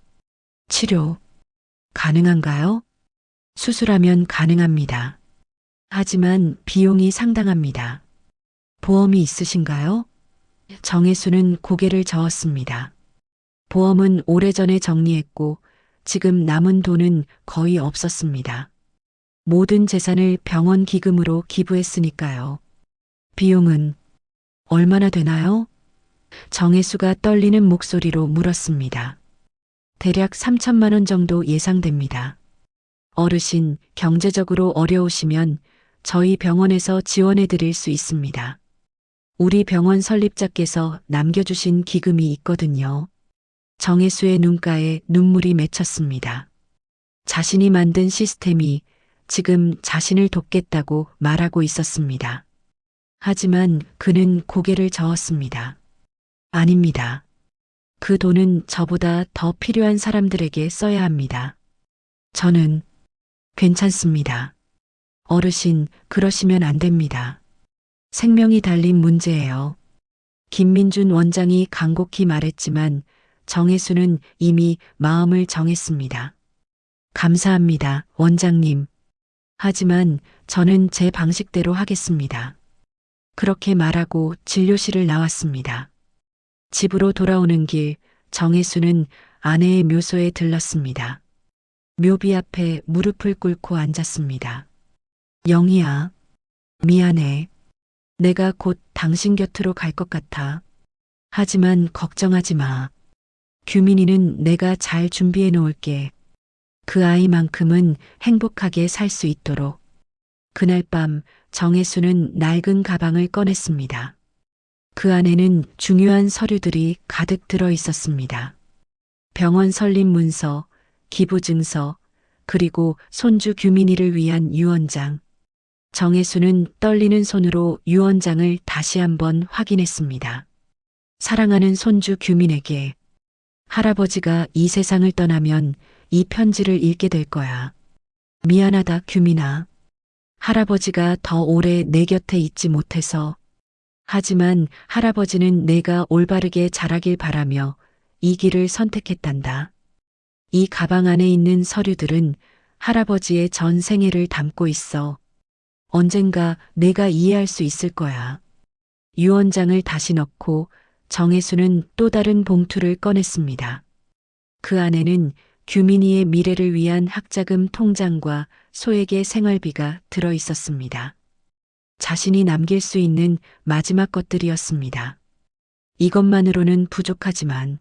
치료 가능한가요? 수술하면 가능합니다. 하지만 비용이 상당합니다. 보험이 있으신가요? 정혜수는 고개를 저었습니다. 보험은 오래전에 정리했고 지금 남은 돈은 거의 없었습니다. 모든 재산을 병원 기금으로 기부했으니까요. 비용은 얼마나 되나요? 정혜수가 떨리는 목소리로 물었습니다. 대략 3천만 원 정도 예상됩니다. 어르신, 경제적으로 어려우시면 저희 병원에서 지원해 드릴 수 있습니다. 우리 병원 설립자께서 남겨주신 기금이 있거든요. 정혜수의 눈가에 눈물이 맺혔습니다. 자신이 만든 시스템이 지금 자신을 돕겠다고 말하고 있었습니다. 하지만 그는 고개를 저었습니다. 아닙니다. 그 돈은 저보다 더 필요한 사람들에게 써야 합니다. 저는 괜찮습니다. 어르신, 그러시면 안 됩니다. 생명이 달린 문제예요. 김민준 원장이 간곡히 말했지만 정혜수는 이미 마음을 정했습니다. 감사합니다, 원장님. 하지만 저는 제 방식대로 하겠습니다. 그렇게 말하고 진료실을 나왔습니다. 집으로 돌아오는 길, 정혜수는 아내의 묘소에 들렀습니다. 묘비 앞에 무릎을 꿇고 앉았습니다. 영희야, 미안해. 내가 곧 당신 곁으로 갈 것 같아. 하지만 걱정하지 마. 규민이는 내가 잘 준비해 놓을게. 그 아이만큼은 행복하게 살 수 있도록. 그날 밤 정혜수는 낡은 가방을 꺼냈습니다. 그 안에는 중요한 서류들이 가득 들어 있었습니다. 병원 설립 문서, 기부증서, 그리고 손주 규민이를 위한 유언장. 정혜수는 떨리는 손으로 유언장을 다시 한번 확인했습니다. 사랑하는 손주 규민에게, 할아버지가 이 세상을 떠나면 이 편지를 읽게 될 거야. 미안하다, 규민아. 할아버지가 더 오래 내 곁에 있지 못해서. 하지만 할아버지는 내가 올바르게 자라길 바라며 이 길을 선택했단다. 이 가방 안에 있는 서류들은 할아버지의 전 생애를 담고 있어. 언젠가 내가 이해할 수 있을 거야. 유언장을 다시 넣고 정혜수는 또 다른 봉투를 꺼냈습니다. 그 안에는 규민이의 미래를 위한 학자금 통장과 소액의 생활비가 들어 있었습니다. 자신이 남길 수 있는 마지막 것들이었습니다. 이것만으로는 부족하지만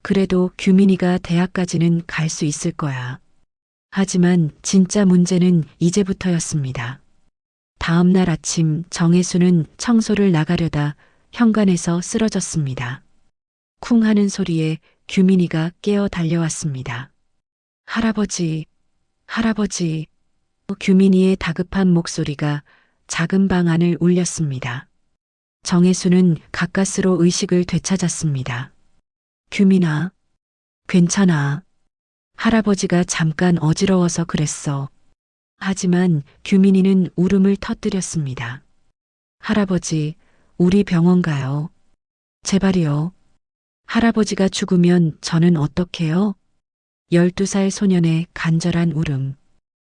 그래도 규민이가 대학까지는 갈 수 있을 거야. 하지만 진짜 문제는 이제부터였습니다. 다음 날 아침 정혜수는 청소를 나가려다 현관에서 쓰러졌습니다. 쿵 하는 소리에 규민이가 깨어 달려왔습니다. 할아버지, 할아버지. 규민이의 다급한 목소리가 작은 방 안을 울렸습니다. 정혜수는 가까스로 의식을 되찾았습니다. 규민아, 괜찮아. 할아버지가 잠깐 어지러워서 그랬어. 하지만 규민이는 울음을 터뜨렸습니다. 할아버지, 우리 병원 가요. 제발이요. 할아버지가 죽으면 저는 어떡해요? 12살 소년의 간절한 울음.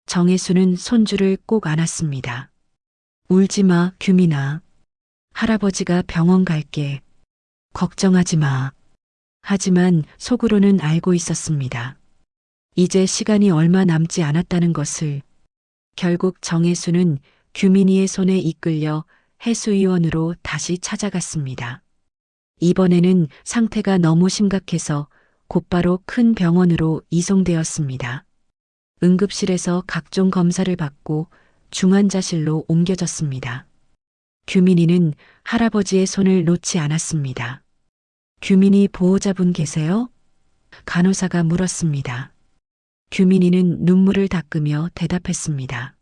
정혜수는 손주를 꼭 안았습니다. 울지 마, 규민아. 할아버지가 병원 갈게. 걱정하지 마. 하지만 속으로는 알고 있었습니다. 이제 시간이 얼마 남지 않았다는 것을. 결국 정혜수는 규민이의 손에 이끌려 해수의원으로 다시 찾아갔습니다. 이번에는 상태가 너무 심각해서 곧바로 큰 병원으로 이송되었습니다. 응급실에서 각종 검사를 받고 중환자실로 옮겨졌습니다. 규민이는 할아버지의 손을 놓지 않았습니다. 규민이 보호자분 계세요? 간호사가 물었습니다. 규민이는 눈물을 닦으며 대답했습니다.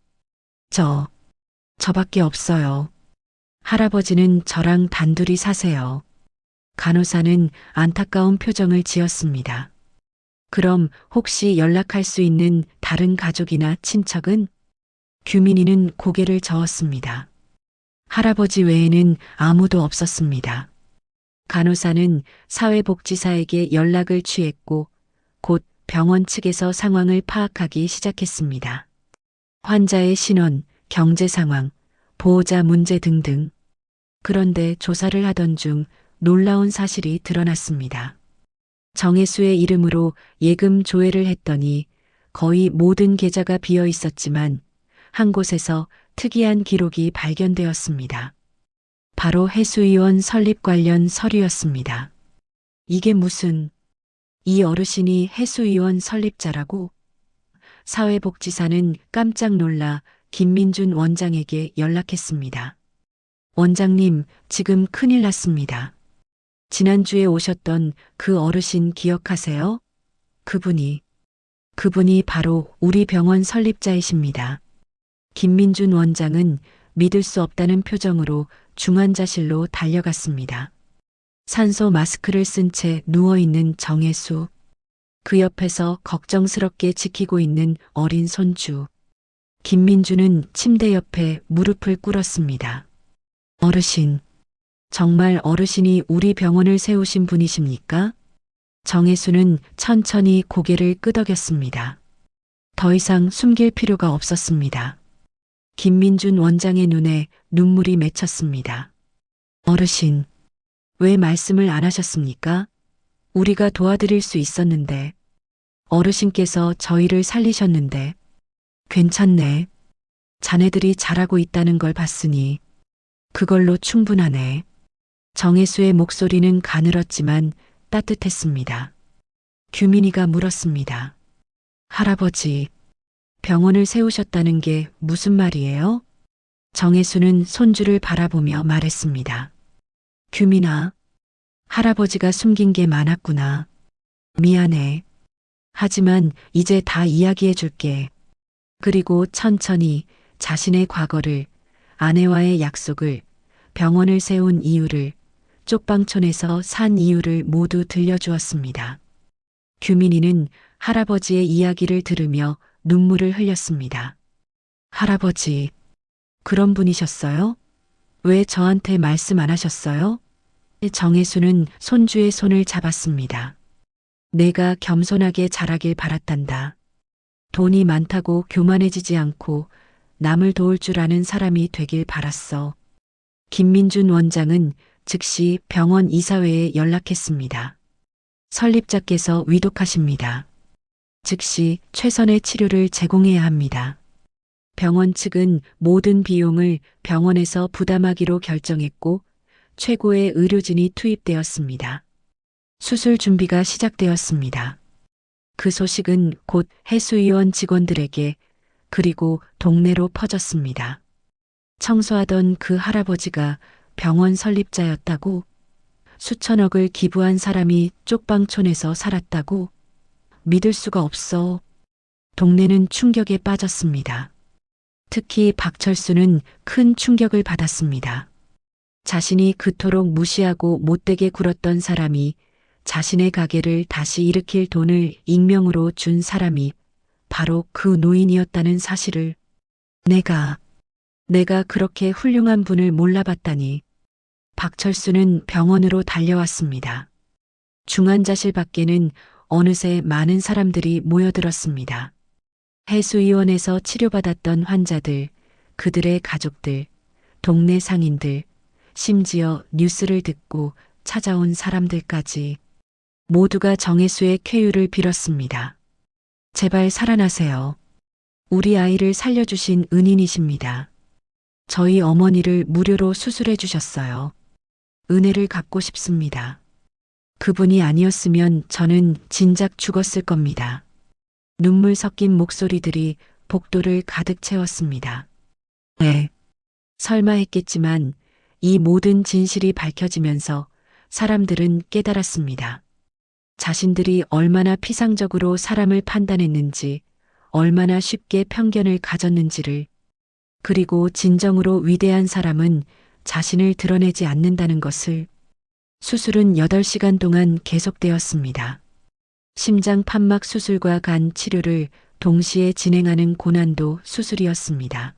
저밖에 없어요. 할아버지는 저랑 단둘이 사세요. 간호사는 안타까운 표정을 지었습니다. 그럼 혹시 연락할 수 있는 다른 가족이나 친척은? 규민이는 고개를 저었습니다. 할아버지 외에는 아무도 없었습니다. 간호사는 사회복지사에게 연락을 취했고 곧 병원 측에서 상황을 파악하기 시작했습니다. 환자의 신원, 경제 상황, 보호자 문제 등등. 그런데 조사를 하던 중 놀라운 사실이 드러났습니다. 정혜수의 이름으로 예금 조회를 했더니 거의 모든 계좌가 비어 있었지만 한 곳에서 특이한 기록이 발견되었습니다. 바로 해수위원 설립 관련 서류였습니다. 이게 무슨, 이 어르신이 해수위원 설립자라고? 사회복지사는 깜짝 놀라 김민준 원장에게 연락했습니다. 원장님, 지금 큰일 났습니다. 지난주에 오셨던 그 어르신 기억하세요? 그분이 바로 우리 병원 설립자이십니다. 김민준 원장은 믿을 수 없다는 표정으로 중환자실로 달려갔습니다. 산소 마스크를 쓴 채 누워있는 정혜수. 그 옆에서 걱정스럽게 지키고 있는 어린 손주. 김민주는 침대 옆에 무릎을 꿇었습니다. 어르신, 정말 어르신이 우리 병원을 세우신 분이십니까? 정혜수는 천천히 고개를 끄덕였습니다. 더 이상 숨길 필요가 없었습니다. 김민준 원장의 눈에 눈물이 맺혔습니다. 어르신, 왜 말씀을 안 하셨습니까? 우리가 도와드릴 수 있었는데, 어르신께서 저희를 살리셨는데, 괜찮네. 자네들이 잘하고 있다는 걸 봤으니, 그걸로 충분하네. 정혜수의 목소리는 가늘었지만 따뜻했습니다. 규민이가 물었습니다. 할아버지, 병원을 세우셨다는 게 무슨 말이에요? 정혜수는 손주를 바라보며 말했습니다. 규민아, 할아버지가 숨긴 게 많았구나. 미안해. 하지만 이제 다 이야기해 줄게. 그리고 천천히 자신의 과거를, 아내와의 약속을, 병원을 세운 이유를, 쪽방촌에서 산 이유를 모두 들려주었습니다. 규민이는 할아버지의 이야기를 들으며 눈물을 흘렸습니다. 할아버지, 그런 분이셨어요? 왜 저한테 말씀 안 하셨어요? 정혜수는 손주의 손을 잡았습니다. 내가 겸손하게 자라길 바랐단다. 돈이 많다고 교만해지지 않고 남을 도울 줄 아는 사람이 되길 바랐어. 김민준 원장은 즉시 병원 이사회에 연락했습니다. 설립자께서 위독하십니다. 즉시 최선의 치료를 제공해야 합니다. 병원 측은 모든 비용을 병원에서 부담하기로 결정했고 최고의 의료진이 투입되었습니다. 수술 준비가 시작되었습니다. 그 소식은 곧 해수위원 직원들에게 그리고 동네로 퍼졌습니다. 청소하던 그 할아버지가 병원 설립자였다고, 수천억을 기부한 사람이 쪽방촌에서 살았다고, 믿을 수가 없어. 동네는 충격에 빠졌습니다. 특히 박철수는 큰 충격을 받았습니다. 자신이 그토록 무시하고 못되게 굴었던 사람이 자신의 가게를 다시 일으킬 돈을 익명으로 준 사람이 바로 그 노인이었다는 사실을 내가 그렇게 훌륭한 분을 몰라봤다니. 박철수는 병원으로 달려왔습니다. 중환자실 밖에는 어느새 많은 사람들이 모여들었습니다. 해수위원에서 치료받았던 환자들, 그들의 가족들, 동네 상인들, 심지어 뉴스를 듣고 찾아온 사람들까지 모두가 정혜수의 쾌유를 빌었습니다. 제발 살아나세요. 우리 아이를 살려주신 은인이십니다. 저희 어머니를 무료로 수술해 주셨어요. 은혜를 갚고 싶습니다. 그분이 아니었으면 저는 진작 죽었을 겁니다. 눈물 섞인 목소리들이 복도를 가득 채웠습니다. 네. 설마 했겠지만 이 모든 진실이 밝혀지면서 사람들은 깨달았습니다. 자신들이 얼마나 피상적으로 사람을 판단했는지, 얼마나 쉽게 편견을 가졌는지를, 그리고 진정으로 위대한 사람은 자신을 드러내지 않는다는 것을. 수술은 8시간 동안 계속되었습니다. 심장 판막 수술과 간 치료를 동시에 진행하는 고난도 수술이었습니다.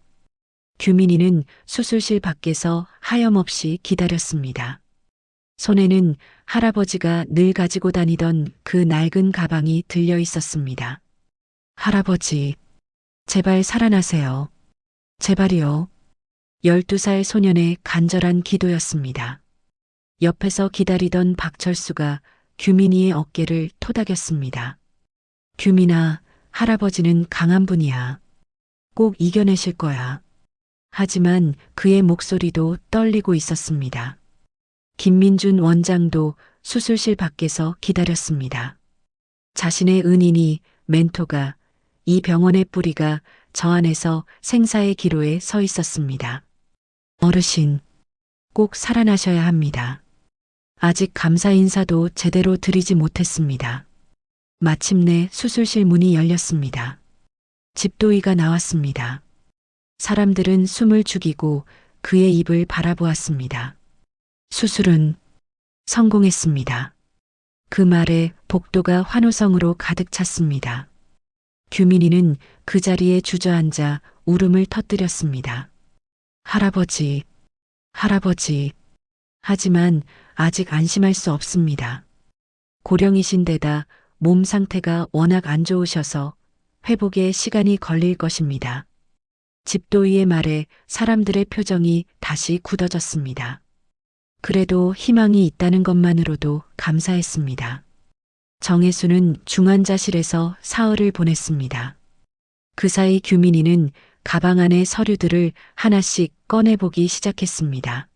규민이는 수술실 밖에서 하염없이 기다렸습니다. 손에는 할아버지가 늘 가지고 다니던 그 낡은 가방이 들려 있었습니다. 할아버지, 제발 살아나세요. 제발이요. 12살 소년의 간절한 기도였습니다. 옆에서 기다리던 박철수가 규민이의 어깨를 토닥였습니다. 규민아, 할아버지는 강한 분이야. 꼭 이겨내실 거야. 하지만 그의 목소리도 떨리고 있었습니다. 김민준 원장도 수술실 밖에서 기다렸습니다. 자신의 은인이, 멘토가, 이 병원의 뿌리가 저 안에서 생사의 기로에 서 있었습니다. 어르신, 꼭 살아나셔야 합니다. 아직 감사 인사도 제대로 드리지 못했습니다. 마침내 수술실 문이 열렸습니다. 집도의가 나왔습니다. 사람들은 숨을 죽이고 그의 입을 바라보았습니다. 수술은 성공했습니다. 그 말에 복도가 환호성으로 가득 찼습니다. 규민이는 그 자리에 주저앉아 울음을 터뜨렸습니다. 할아버지, 할아버지. 하지만 아직 안심할 수 없습니다. 고령이신 데다 몸 상태가 워낙 안 좋으셔서 회복에 시간이 걸릴 것입니다. 집도이의 말에 사람들의 표정이 다시 굳어졌습니다. 그래도 희망이 있다는 것만으로도 감사했습니다. 정혜수는 중환자실에서 사흘을 보냈습니다. 그 사이 규민이는 가방 안의 서류들을 하나씩 꺼내보기 시작했습니다.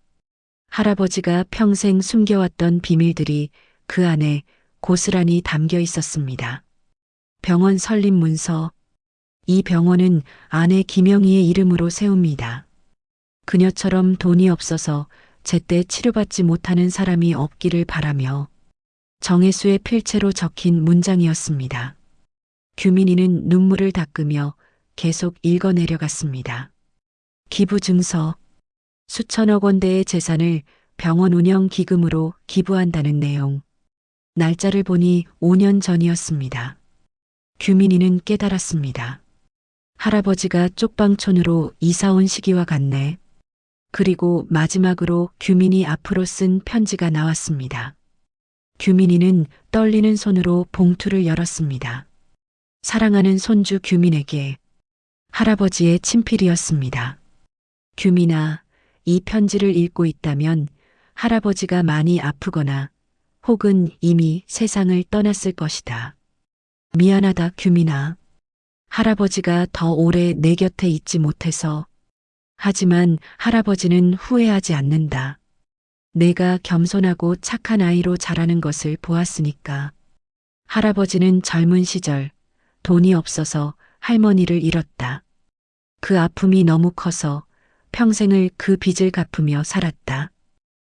할아버지가 평생 숨겨왔던 비밀들이 그 안에 고스란히 담겨 있었습니다. 병원 설립 문서. 이 병원은 아내 김영희의 이름으로 세웁니다. 그녀처럼 돈이 없어서 제때 치료받지 못하는 사람이 없기를 바라며 정혜수의 필체로 적힌 문장이었습니다. 규민이는 눈물을 닦으며 계속 읽어내려갔습니다. 기부 증서. 수천억 원대의 재산을 병원 운영 기금으로 기부한다는 내용. 날짜를 보니 5년 전이었습니다. 규민이는 깨달았습니다. 할아버지가 쪽방촌으로 이사 온 시기와 같네. 그리고 마지막으로 규민이 앞으로 쓴 편지가 나왔습니다. 규민이는 떨리는 손으로 봉투를 열었습니다. 사랑하는 손주 규민에게. 할아버지의 친필이었습니다. 규민아, 이 편지를 읽고 있다면 할아버지가 많이 아프거나 혹은 이미 세상을 떠났을 것이다. 미안하다, 규민아. 할아버지가 더 오래 내 곁에 있지 못해서. 하지만 할아버지는 후회하지 않는다. 내가 겸손하고 착한 아이로 자라는 것을 보았으니까. 할아버지는 젊은 시절 돈이 없어서 할머니를 잃었다. 그 아픔이 너무 커서 평생을 그 빚을 갚으며 살았다.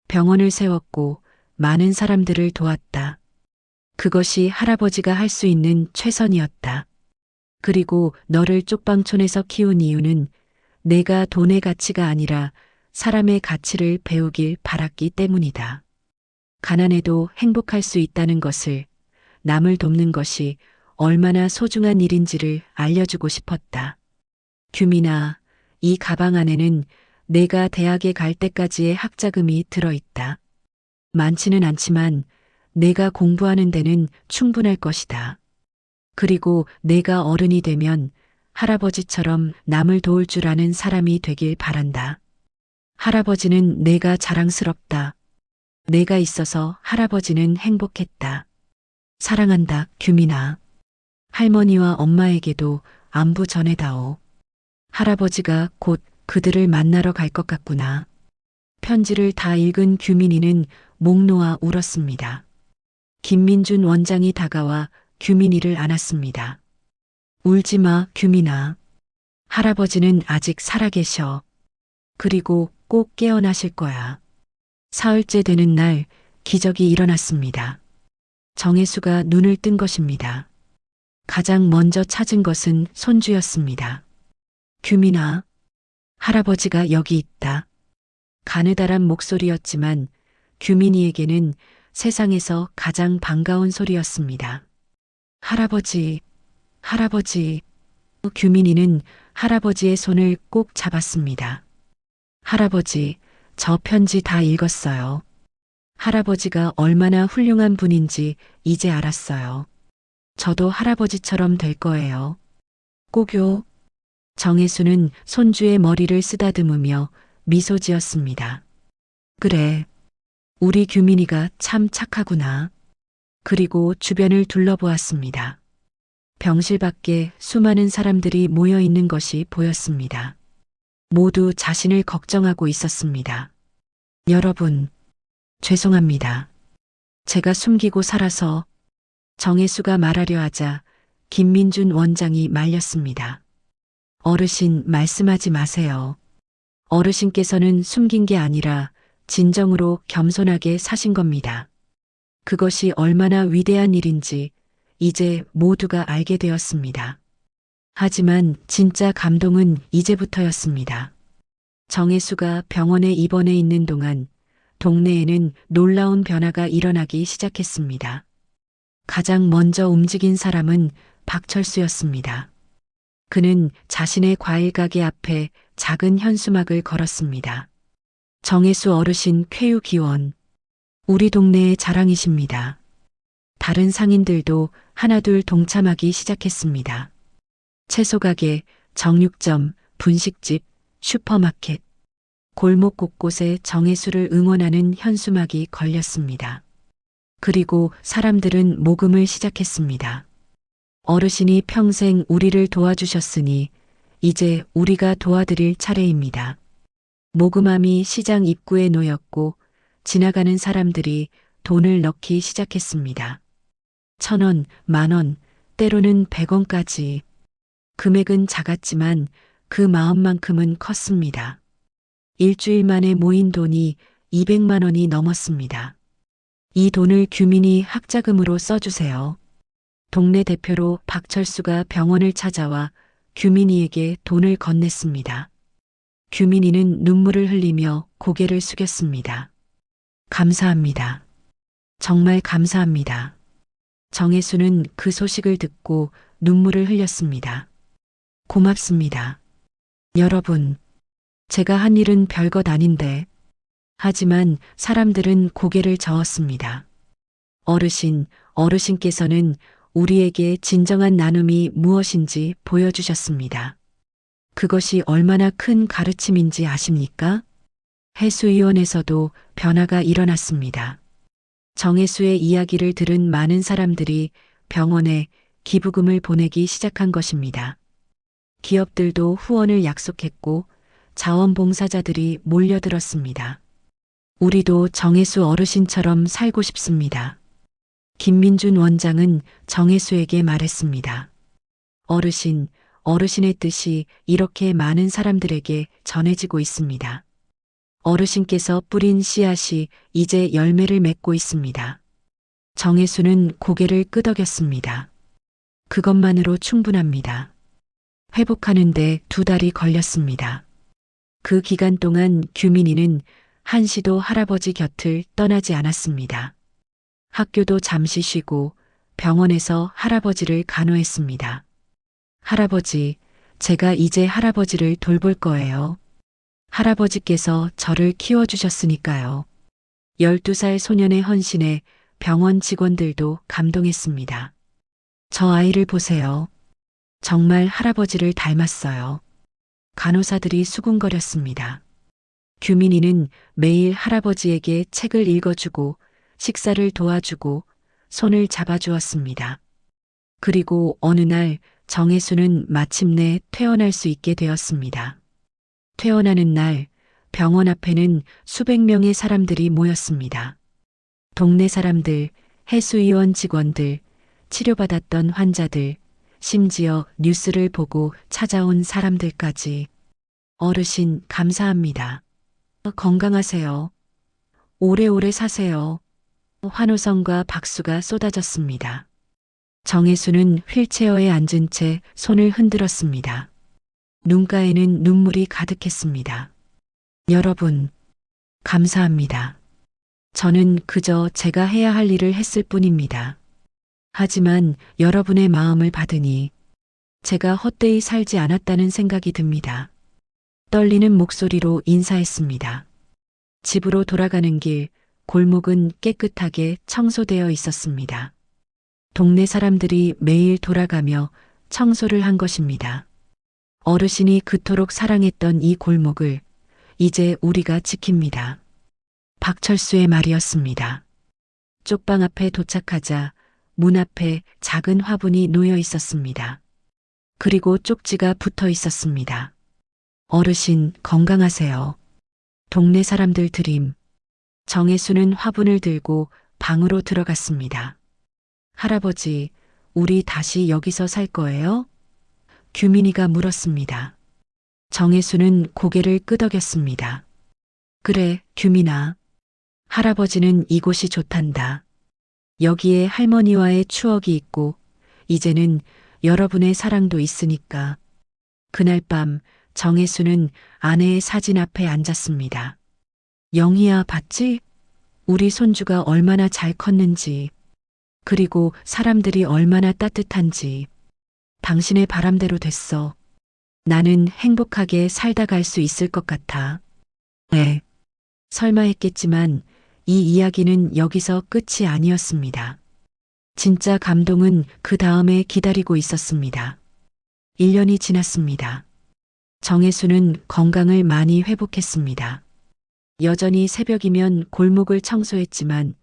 병원을 세웠고 많은 사람들을 도왔다. 그것이 할아버지가 할 수 있는 최선이었다. 그리고 너를 쪽방촌에서 키운 이유는 내가 돈의 가치가 아니라 사람의 가치를 배우길 바랐기 때문이다. 가난해도 행복할 수 있다는 것을, 남을 돕는 것이 얼마나 소중한 일인지를 알려주고 싶었다. 규민아, 이 가방 안에는 내가 대학에 갈 때까지의 학자금이 들어있다. 많지는 않지만 내가 공부하는 데는 충분할 것이다. 그리고 내가 어른이 되면 할아버지처럼 남을 도울 줄 아는 사람이 되길 바란다. 할아버지는 내가 자랑스럽다. 내가 있어서 할아버지는 행복했다. 사랑한다, 규민아. 할머니와 엄마에게도 안부 전해다오. 할아버지가 곧 그들을 만나러 갈 것 같구나. 편지를 다 읽은 규민이는 목 놓아 울었습니다. 김민준 원장이 다가와 규민이를 안았습니다. 울지 마, 규민아. 할아버지는 아직 살아계셔. 그리고 꼭 깨어나실 거야. 사흘째 되는 날 기적이 일어났습니다. 정혜수가 눈을 뜬 것입니다. 가장 먼저 찾은 것은 손주였습니다. 규민아, 할아버지가 여기 있다. 가느다란 목소리였지만 규민이에게는 세상에서 가장 반가운 소리였습니다. 할아버지, 할아버지. 규민이는 할아버지의 손을 꼭 잡았습니다. 할아버지, 저 편지 다 읽었어요. 할아버지가 얼마나 훌륭한 분인지 이제 알았어요. 저도 할아버지처럼 될 거예요. 꼭요. 정혜수는 손주의 머리를 쓰다듬으며 미소 지었습니다. 그래, 우리 규민이가 참 착하구나. 그리고 주변을 둘러보았습니다. 병실 밖에 수많은 사람들이 모여 있는 것이 보였습니다. 모두 자신을 걱정하고 있었습니다. 여러분, 죄송합니다. 제가 숨기고 살아서. 정혜수가 말하려 하자 김민준 원장이 말렸습니다. 어르신, 말씀하지 마세요. 어르신께서는 숨긴 게 아니라 진정으로 겸손하게 사신 겁니다. 그것이 얼마나 위대한 일인지 이제 모두가 알게 되었습니다. 하지만 진짜 감동은 이제부터였습니다. 정혜수가 병원에 입원해 있는 동안 동네에는 놀라운 변화가 일어나기 시작했습니다. 가장 먼저 움직인 사람은 박철수였습니다. 그는 자신의 과일 가게 앞에 작은 현수막을 걸었습니다. 정혜수 어르신 쾌유 기원. 우리 동네의 자랑이십니다. 다른 상인들도 하나둘 동참하기 시작했습니다. 채소가게, 정육점, 분식집, 슈퍼마켓, 골목 곳곳에 정혜수를 응원하는 현수막이 걸렸습니다. 그리고 사람들은 모금을 시작했습니다. 어르신이 평생 우리를 도와주셨으니 이제 우리가 도와드릴 차례입니다. 모금함이 시장 입구에 놓였고 지나가는 사람들이 돈을 넣기 시작했습니다. 1,000원, 10,000원, 때로는 100원까지. 금액은 작았지만 그 마음만큼은 컸습니다. 일주일 만에 모인 돈이 200만 원이 넘었습니다. 이 돈을 규민이 학자금으로 써주세요. 동네 대표로 박철수가 병원을 찾아와 규민이에게 돈을 건넸습니다. 규민이는 눈물을 흘리며 고개를 숙였습니다. 감사합니다. 정말 감사합니다. 정혜수는 그 소식을 듣고 눈물을 흘렸습니다. 고맙습니다. 여러분, 제가 한 일은 별것 아닌데. 하지만 사람들은 고개를 저었습니다. 어르신께서는 우리에게 진정한 나눔이 무엇인지 보여주셨습니다. 그것이 얼마나 큰 가르침인지 아십니까? 해수위원회에서도 변화가 일어났습니다. 정혜수의 이야기를 들은 많은 사람들이 병원에 기부금을 보내기 시작한 것입니다. 기업들도 후원을 약속했고 자원봉사자들이 몰려들었습니다. 우리도 정혜수 어르신처럼 살고 싶습니다. 김민준 원장은 정혜수에게 말했습니다. 어르신의 뜻이 이렇게 많은 사람들에게 전해지고 있습니다. 어르신께서 뿌린 씨앗이 이제 열매를 맺고 있습니다. 정혜수는 고개를 끄덕였습니다. 그것만으로 충분합니다. 회복하는데 2달이 걸렸습니다. 그 기간 동안 규민이는 한시도 할아버지 곁을 떠나지 않았습니다. 학교도 잠시 쉬고 병원에서 할아버지를 간호했습니다. 할아버지, 제가 이제 할아버지를 돌볼 거예요. 할아버지께서 저를 키워주셨으니까요. 12살 소년의 헌신에 병원 직원들도 감동했습니다. 저 아이를 보세요. 정말 할아버지를 닮았어요. 간호사들이 수군거렸습니다. 규민이는 매일 할아버지에게 책을 읽어주고 식사를 도와주고 손을 잡아주었습니다. 그리고 어느 날 정혜수는 마침내 퇴원할 수 있게 되었습니다. 퇴원하는 날 병원 앞에는 수백 명의 사람들이 모였습니다. 동네 사람들, 해수위원 직원들, 치료받았던 환자들, 심지어 뉴스를 보고 찾아온 사람들까지. 어르신 감사합니다. 건강하세요. 오래오래 사세요. 환호성과 박수가 쏟아졌습니다. 정혜수는 휠체어에 앉은 채 손을 흔들었습니다. 눈가에는 눈물이 가득했습니다. 여러분, 감사합니다. 저는 그저 제가 해야 할 일을 했을 뿐입니다. 하지만 여러분의 마음을 받으니 제가 헛되이 살지 않았다는 생각이 듭니다. 떨리는 목소리로 인사했습니다. 집으로 돌아가는 길, 골목은 깨끗하게 청소되어 있었습니다. 동네 사람들이 매일 돌아가며 청소를 한 것입니다. 어르신이 그토록 사랑했던 이 골목을 이제 우리가 지킵니다. 박철수의 말이었습니다. 쪽방 앞에 도착하자 문 앞에 작은 화분이 놓여 있었습니다. 그리고 쪽지가 붙어 있었습니다. 어르신 건강하세요. 동네 사람들 드림. 정혜수는 화분을 들고 방으로 들어갔습니다. 할아버지, 우리 다시 여기서 살 거예요? 규민이가 물었습니다. 정혜수는 고개를 끄덕였습니다. 그래, 규민아. 할아버지는 이곳이 좋단다. 여기에 할머니와의 추억이 있고 이제는 여러분의 사랑도 있으니까. 그날 밤 정혜수는 아내의 사진 앞에 앉았습니다. 영희야, 봤지? 우리 손주가 얼마나 잘 컸는지. 그리고 사람들이 얼마나 따뜻한지. 당신의 바람대로 됐어. 나는 행복하게 살다 갈 수 있을 것 같아. 네. 설마 했겠지만 이 이야기는 여기서 끝이 아니었습니다. 진짜 감동은 그 다음에 기다리고 있었습니다. 1년이 지났습니다. 정혜수는 건강을 많이 회복했습니다. 여전히 새벽이면 골목을 청소했지만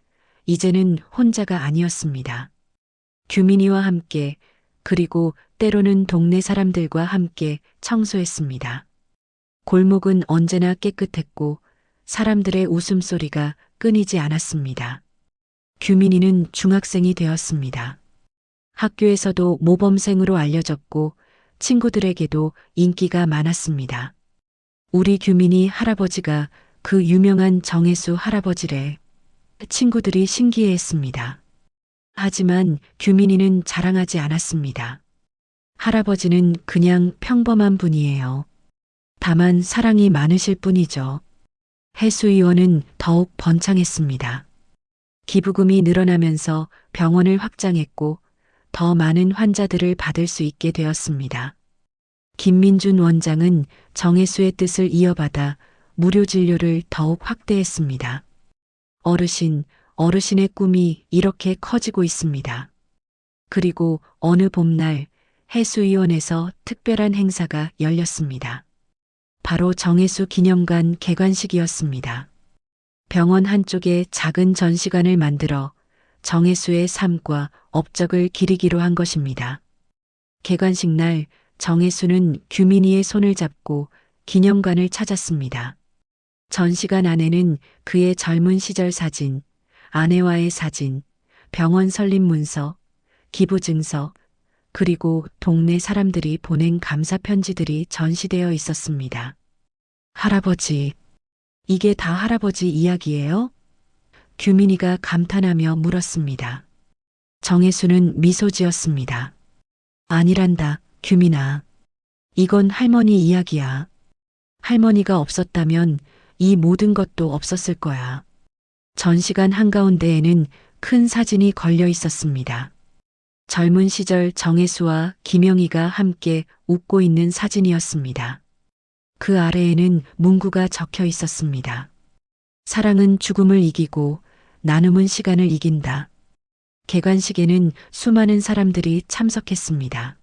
이제는 혼자가 아니었습니다. 규민이와 함께 그리고 때로는 동네 사람들과 함께 청소했습니다. 골목은 언제나 깨끗했고 사람들의 웃음소리가 끊이지 않았습니다. 규민이는 중학생이 되었습니다. 학교에서도 모범생으로 알려졌고 친구들에게도 인기가 많았습니다. 우리 규민이 할아버지가 그 유명한 정혜수 할아버지래. 친구들이 신기해했습니다. 하지만 규민이는 자랑하지 않았습니다. 할아버지는 그냥 평범한 분이에요. 다만 사랑이 많으실 뿐이죠. 해수의원은 더욱 번창했습니다. 기부금이 늘어나면서 병원을 확장했고 더 많은 환자들을 받을 수 있게 되었습니다. 김민준 원장은 정혜수의 뜻을 이어받아 무료 진료를 더욱 확대했습니다. 어르신의 꿈이 이렇게 커지고 있습니다. 그리고 어느 봄날 해수위원회에서 특별한 행사가 열렸습니다. 바로 정혜수 기념관 개관식이었습니다. 병원 한쪽에 작은 전시관을 만들어 정혜수의 삶과 업적을 기리기로 한 것입니다. 개관식 날 정혜수는 규민이의 손을 잡고 기념관을 찾았습니다. 전시관 안에는 그의 젊은 시절 사진, 아내와의 사진, 병원 설립 문서, 기부 증서, 그리고 동네 사람들이 보낸 감사 편지들이 전시되어 있었습니다. 할아버지, 이게 다 할아버지 이야기예요? 규민이가 감탄하며 물었습니다. 정혜수는 미소 지었습니다. 아니란다, 규민아. 이건 할머니 이야기야. 할머니가 없었다면 이 모든 것도 없었을 거야. 전시관 한가운데에는 큰 사진이 걸려 있었습니다. 젊은 시절 정혜수와 김영희가 함께 웃고 있는 사진이었습니다. 그 아래에는 문구가 적혀 있었습니다. 사랑은 죽음을 이기고 나눔은 시간을 이긴다. 개관식에는 수많은 사람들이 참석했습니다.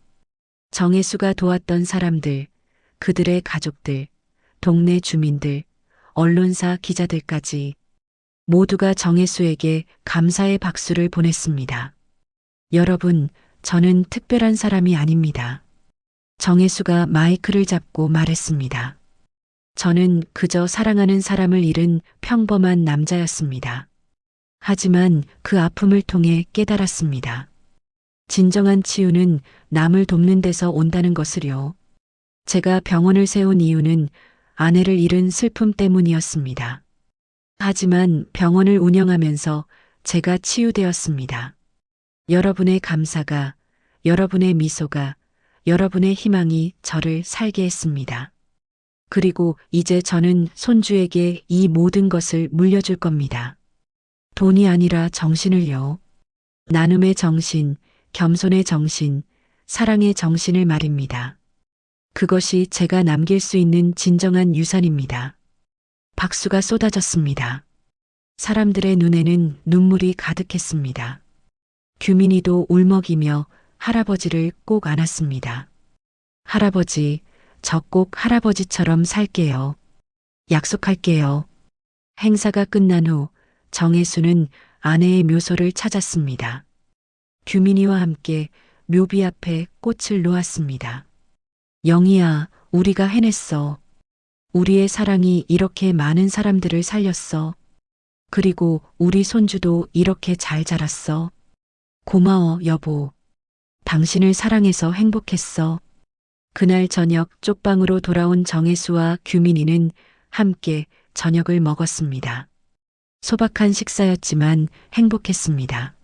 정혜수가 도왔던 사람들, 그들의 가족들, 동네 주민들, 언론사 기자들까지 모두가 정혜수에게 감사의 박수를 보냈습니다. 여러분, 저는 특별한 사람이 아닙니다. 정혜수가 마이크를 잡고 말했습니다. 저는 그저 사랑하는 사람을 잃은 평범한 남자였습니다. 하지만 그 아픔을 통해 깨달았습니다. 진정한 치유는 남을 돕는 데서 온다는 것을요. 제가 병원을 세운 이유는 아내를 잃은 슬픔 때문이었습니다. 하지만 병원을 운영하면서 제가 치유되었습니다. 여러분의 감사가, 여러분의 미소가, 여러분의 희망이 저를 살게 했습니다. 그리고 이제 저는 손주에게 이 모든 것을 물려줄 겁니다. 돈이 아니라 정신을요. 나눔의 정신, 겸손의 정신, 사랑의 정신을 말입니다. 그것이 제가 남길 수 있는 진정한 유산입니다. 박수가 쏟아졌습니다. 사람들의 눈에는 눈물이 가득했습니다. 규민이도 울먹이며 할아버지를 꼭 안았습니다. 할아버지, 저 꼭 할아버지처럼 살게요. 약속할게요. 행사가 끝난 후 정혜수는 아내의 묘소를 찾았습니다. 규민이와 함께 묘비 앞에 꽃을 놓았습니다. 영희야, 우리가 해냈어. 우리의 사랑이 이렇게 많은 사람들을 살렸어. 그리고 우리 손주도 이렇게 잘 자랐어. 고마워, 여보. 당신을 사랑해서 행복했어. 그날 저녁 쪽방으로 돌아온 정혜수와 규민이는 함께 저녁을 먹었습니다. 소박한 식사였지만 행복했습니다.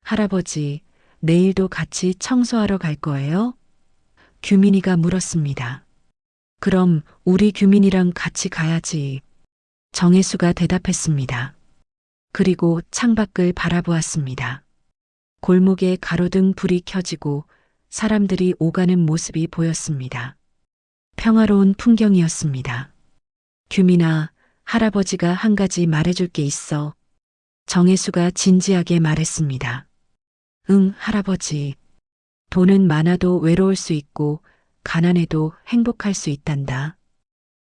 할아버지, 내일도 같이 청소하러 갈 거예요? 규민이가 물었습니다. 그럼 우리 규민이랑 같이 가야지. 정혜수가 대답했습니다. 그리고 창밖을 바라보았습니다. 골목에 가로등 불이 켜지고 사람들이 오가는 모습이 보였습니다. 평화로운 풍경이었습니다. 규민아, 할아버지가 한 가지 말해줄 게 있어. 정혜수가 진지하게 말했습니다. 응, 할아버지. 돈은 많아도 외로울 수 있고 가난해도 행복할 수 있단다.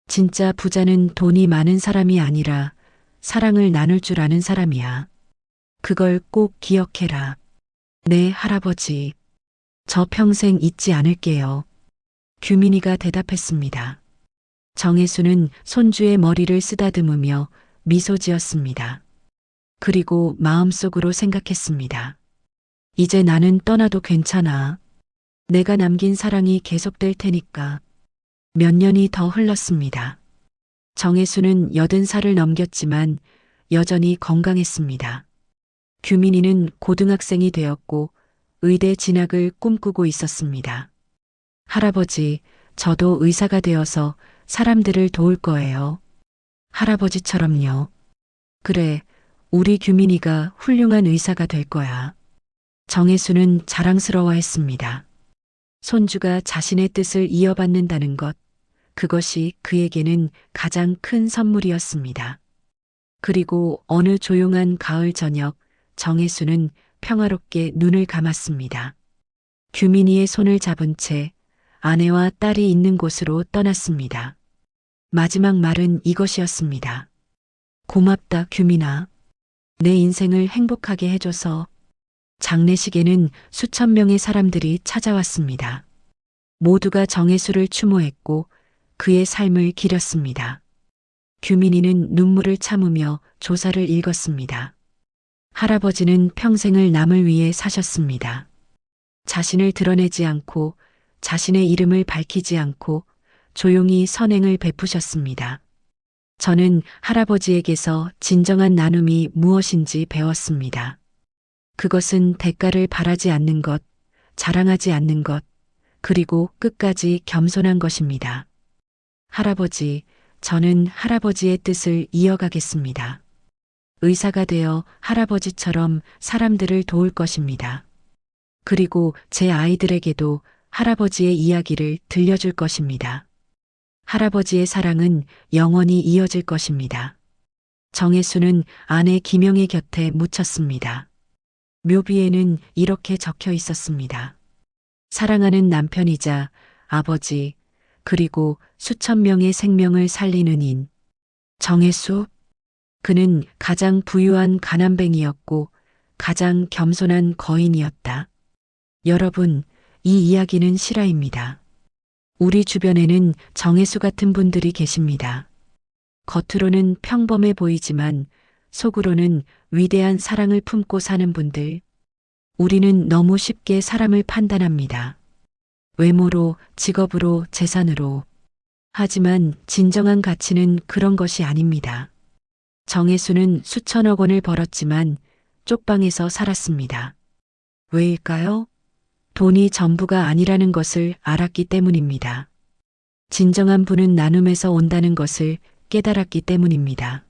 진짜 부자는 돈이 많은 사람이 아니라 사랑을 나눌 줄 아는 사람이야. 그걸 꼭 기억해라. 네, 할아버지. 저 평생 잊지 않을게요. 규민이가 대답했습니다. 정혜수는 손주의 머리를 쓰다듬으며 미소 지었습니다. 그리고 마음속으로 생각했습니다. 이제 나는 떠나도 괜찮아. 내가 남긴 사랑이 계속될 테니까. 몇 년이 더 흘렀습니다. 정혜수는 80살을 넘겼지만 여전히 건강했습니다. 규민이는 고등학생이 되었고 의대 진학을 꿈꾸고 있었습니다. 할아버지, 저도 의사가 되어서 사람들을 도울 거예요. 할아버지처럼요. 그래, 우리 규민이가 훌륭한 의사가 될 거야. 정혜수는 자랑스러워했습니다. 손주가 자신의 뜻을 이어받는다는 것, 그것이 그에게는 가장 큰 선물이었습니다. 그리고 어느 조용한 가을 저녁, 정혜수는 평화롭게 눈을 감았습니다. 규민이의 손을 잡은 채 아내와 딸이 있는 곳으로 떠났습니다. 마지막 말은 이것이었습니다. 고맙다, 규민아. 내 인생을 행복하게 해줘서. 장례식에는 수천 명의 사람들이 찾아왔습니다. 모두가 정혜수를 추모했고 그의 삶을 기렸습니다. 규민이는 눈물을 참으며 조사를 읽었습니다. 할아버지는 평생을 남을 위해 사셨습니다. 자신을 드러내지 않고 자신의 이름을 밝히지 않고 조용히 선행을 베푸셨습니다. 저는 할아버지에게서 진정한 나눔이 무엇인지 배웠습니다. 그것은 대가를 바라지 않는 것, 자랑하지 않는 것, 그리고 끝까지 겸손한 것입니다. 할아버지, 저는 할아버지의 뜻을 이어가겠습니다. 의사가 되어 할아버지처럼 사람들을 도울 것입니다. 그리고 제 아이들에게도 할아버지의 이야기를 들려줄 것입니다. 할아버지의 사랑은 영원히 이어질 것입니다. 정혜수는 아내 김영의 곁에 묻혔습니다. 묘비에는 이렇게 적혀 있었습니다. 사랑하는 남편이자 아버지, 그리고 수천 명의 생명을 살리는 인. 정혜수? 그는 가장 부유한 가난뱅이였고 가장 겸손한 거인이었다. 여러분, 이 이야기는 실화입니다. 우리 주변에는 정혜수 같은 분들이 계십니다. 겉으로는 평범해 보이지만 속으로는 위대한 사랑을 품고 사는 분들. 우리는 너무 쉽게 사람을 판단합니다. 외모로, 직업으로, 재산으로. 하지만 진정한 가치는 그런 것이 아닙니다. 정혜수는 수천억 원을 벌었지만 쪽방에서 살았습니다. 왜일까요? 돈이 전부가 아니라는 것을 알았기 때문입니다. 진정한 부는 나눔에서 온다는 것을 깨달았기 때문입니다.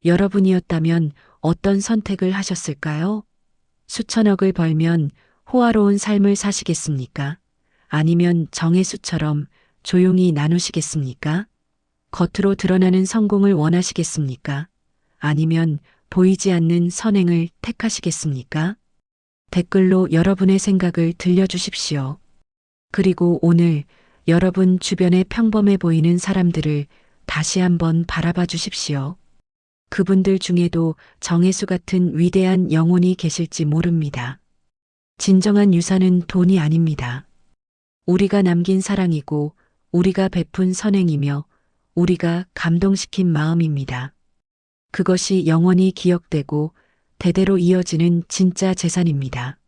여러분이었다면 어떤 선택을 하셨을까요? 수천억을 벌면 호화로운 삶을 사시겠습니까? 아니면 정혜수처럼 조용히 나누시겠습니까? 겉으로 드러나는 성공을 원하시겠습니까? 아니면 보이지 않는 선행을 택하시겠습니까? 댓글로 여러분의 생각을 들려주십시오. 그리고 오늘 여러분 주변에 평범해 보이는 사람들을 다시 한번 바라봐 주십시오. 그분들 중에도 정혜수 같은 위대한 영혼이 계실지 모릅니다. 진정한 유산은 돈이 아닙니다. 우리가 남긴 사랑이고 우리가 베푼 선행이며 우리가 감동시킨 마음입니다. 그것이 영원히 기억되고 대대로 이어지는 진짜 재산입니다.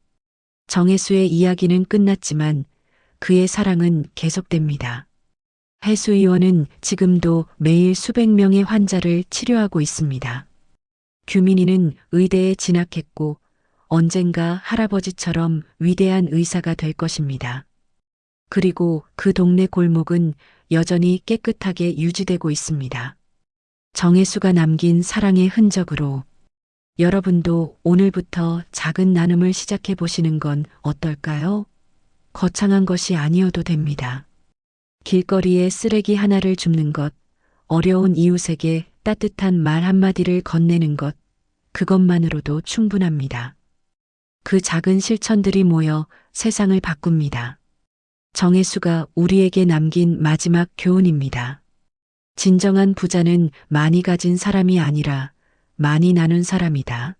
정혜수의 이야기는 끝났지만 그의 사랑은 계속됩니다. 해수의원은 지금도 매일 수백 명의 환자를 치료하고 있습니다. 규민이는 의대에 진학했고 언젠가 할아버지처럼 위대한 의사가 될 것입니다. 그리고 그 동네 골목은 여전히 깨끗하게 유지되고 있습니다. 정혜수가 남긴 사랑의 흔적으로 여러분도 오늘부터 작은 나눔을 시작해 보시는 건 어떨까요? 거창한 것이 아니어도 됩니다. 길거리에 쓰레기 하나를 줍는 것, 어려운 이웃에게 따뜻한 말 한마디를 건네는 것, 그것만으로도 충분합니다. 그 작은 실천들이 모여 세상을 바꿉니다. 정혜수가 우리에게 남긴 마지막 교훈입니다. 진정한 부자는 많이 가진 사람이 아니라 많이 나눈 사람이다.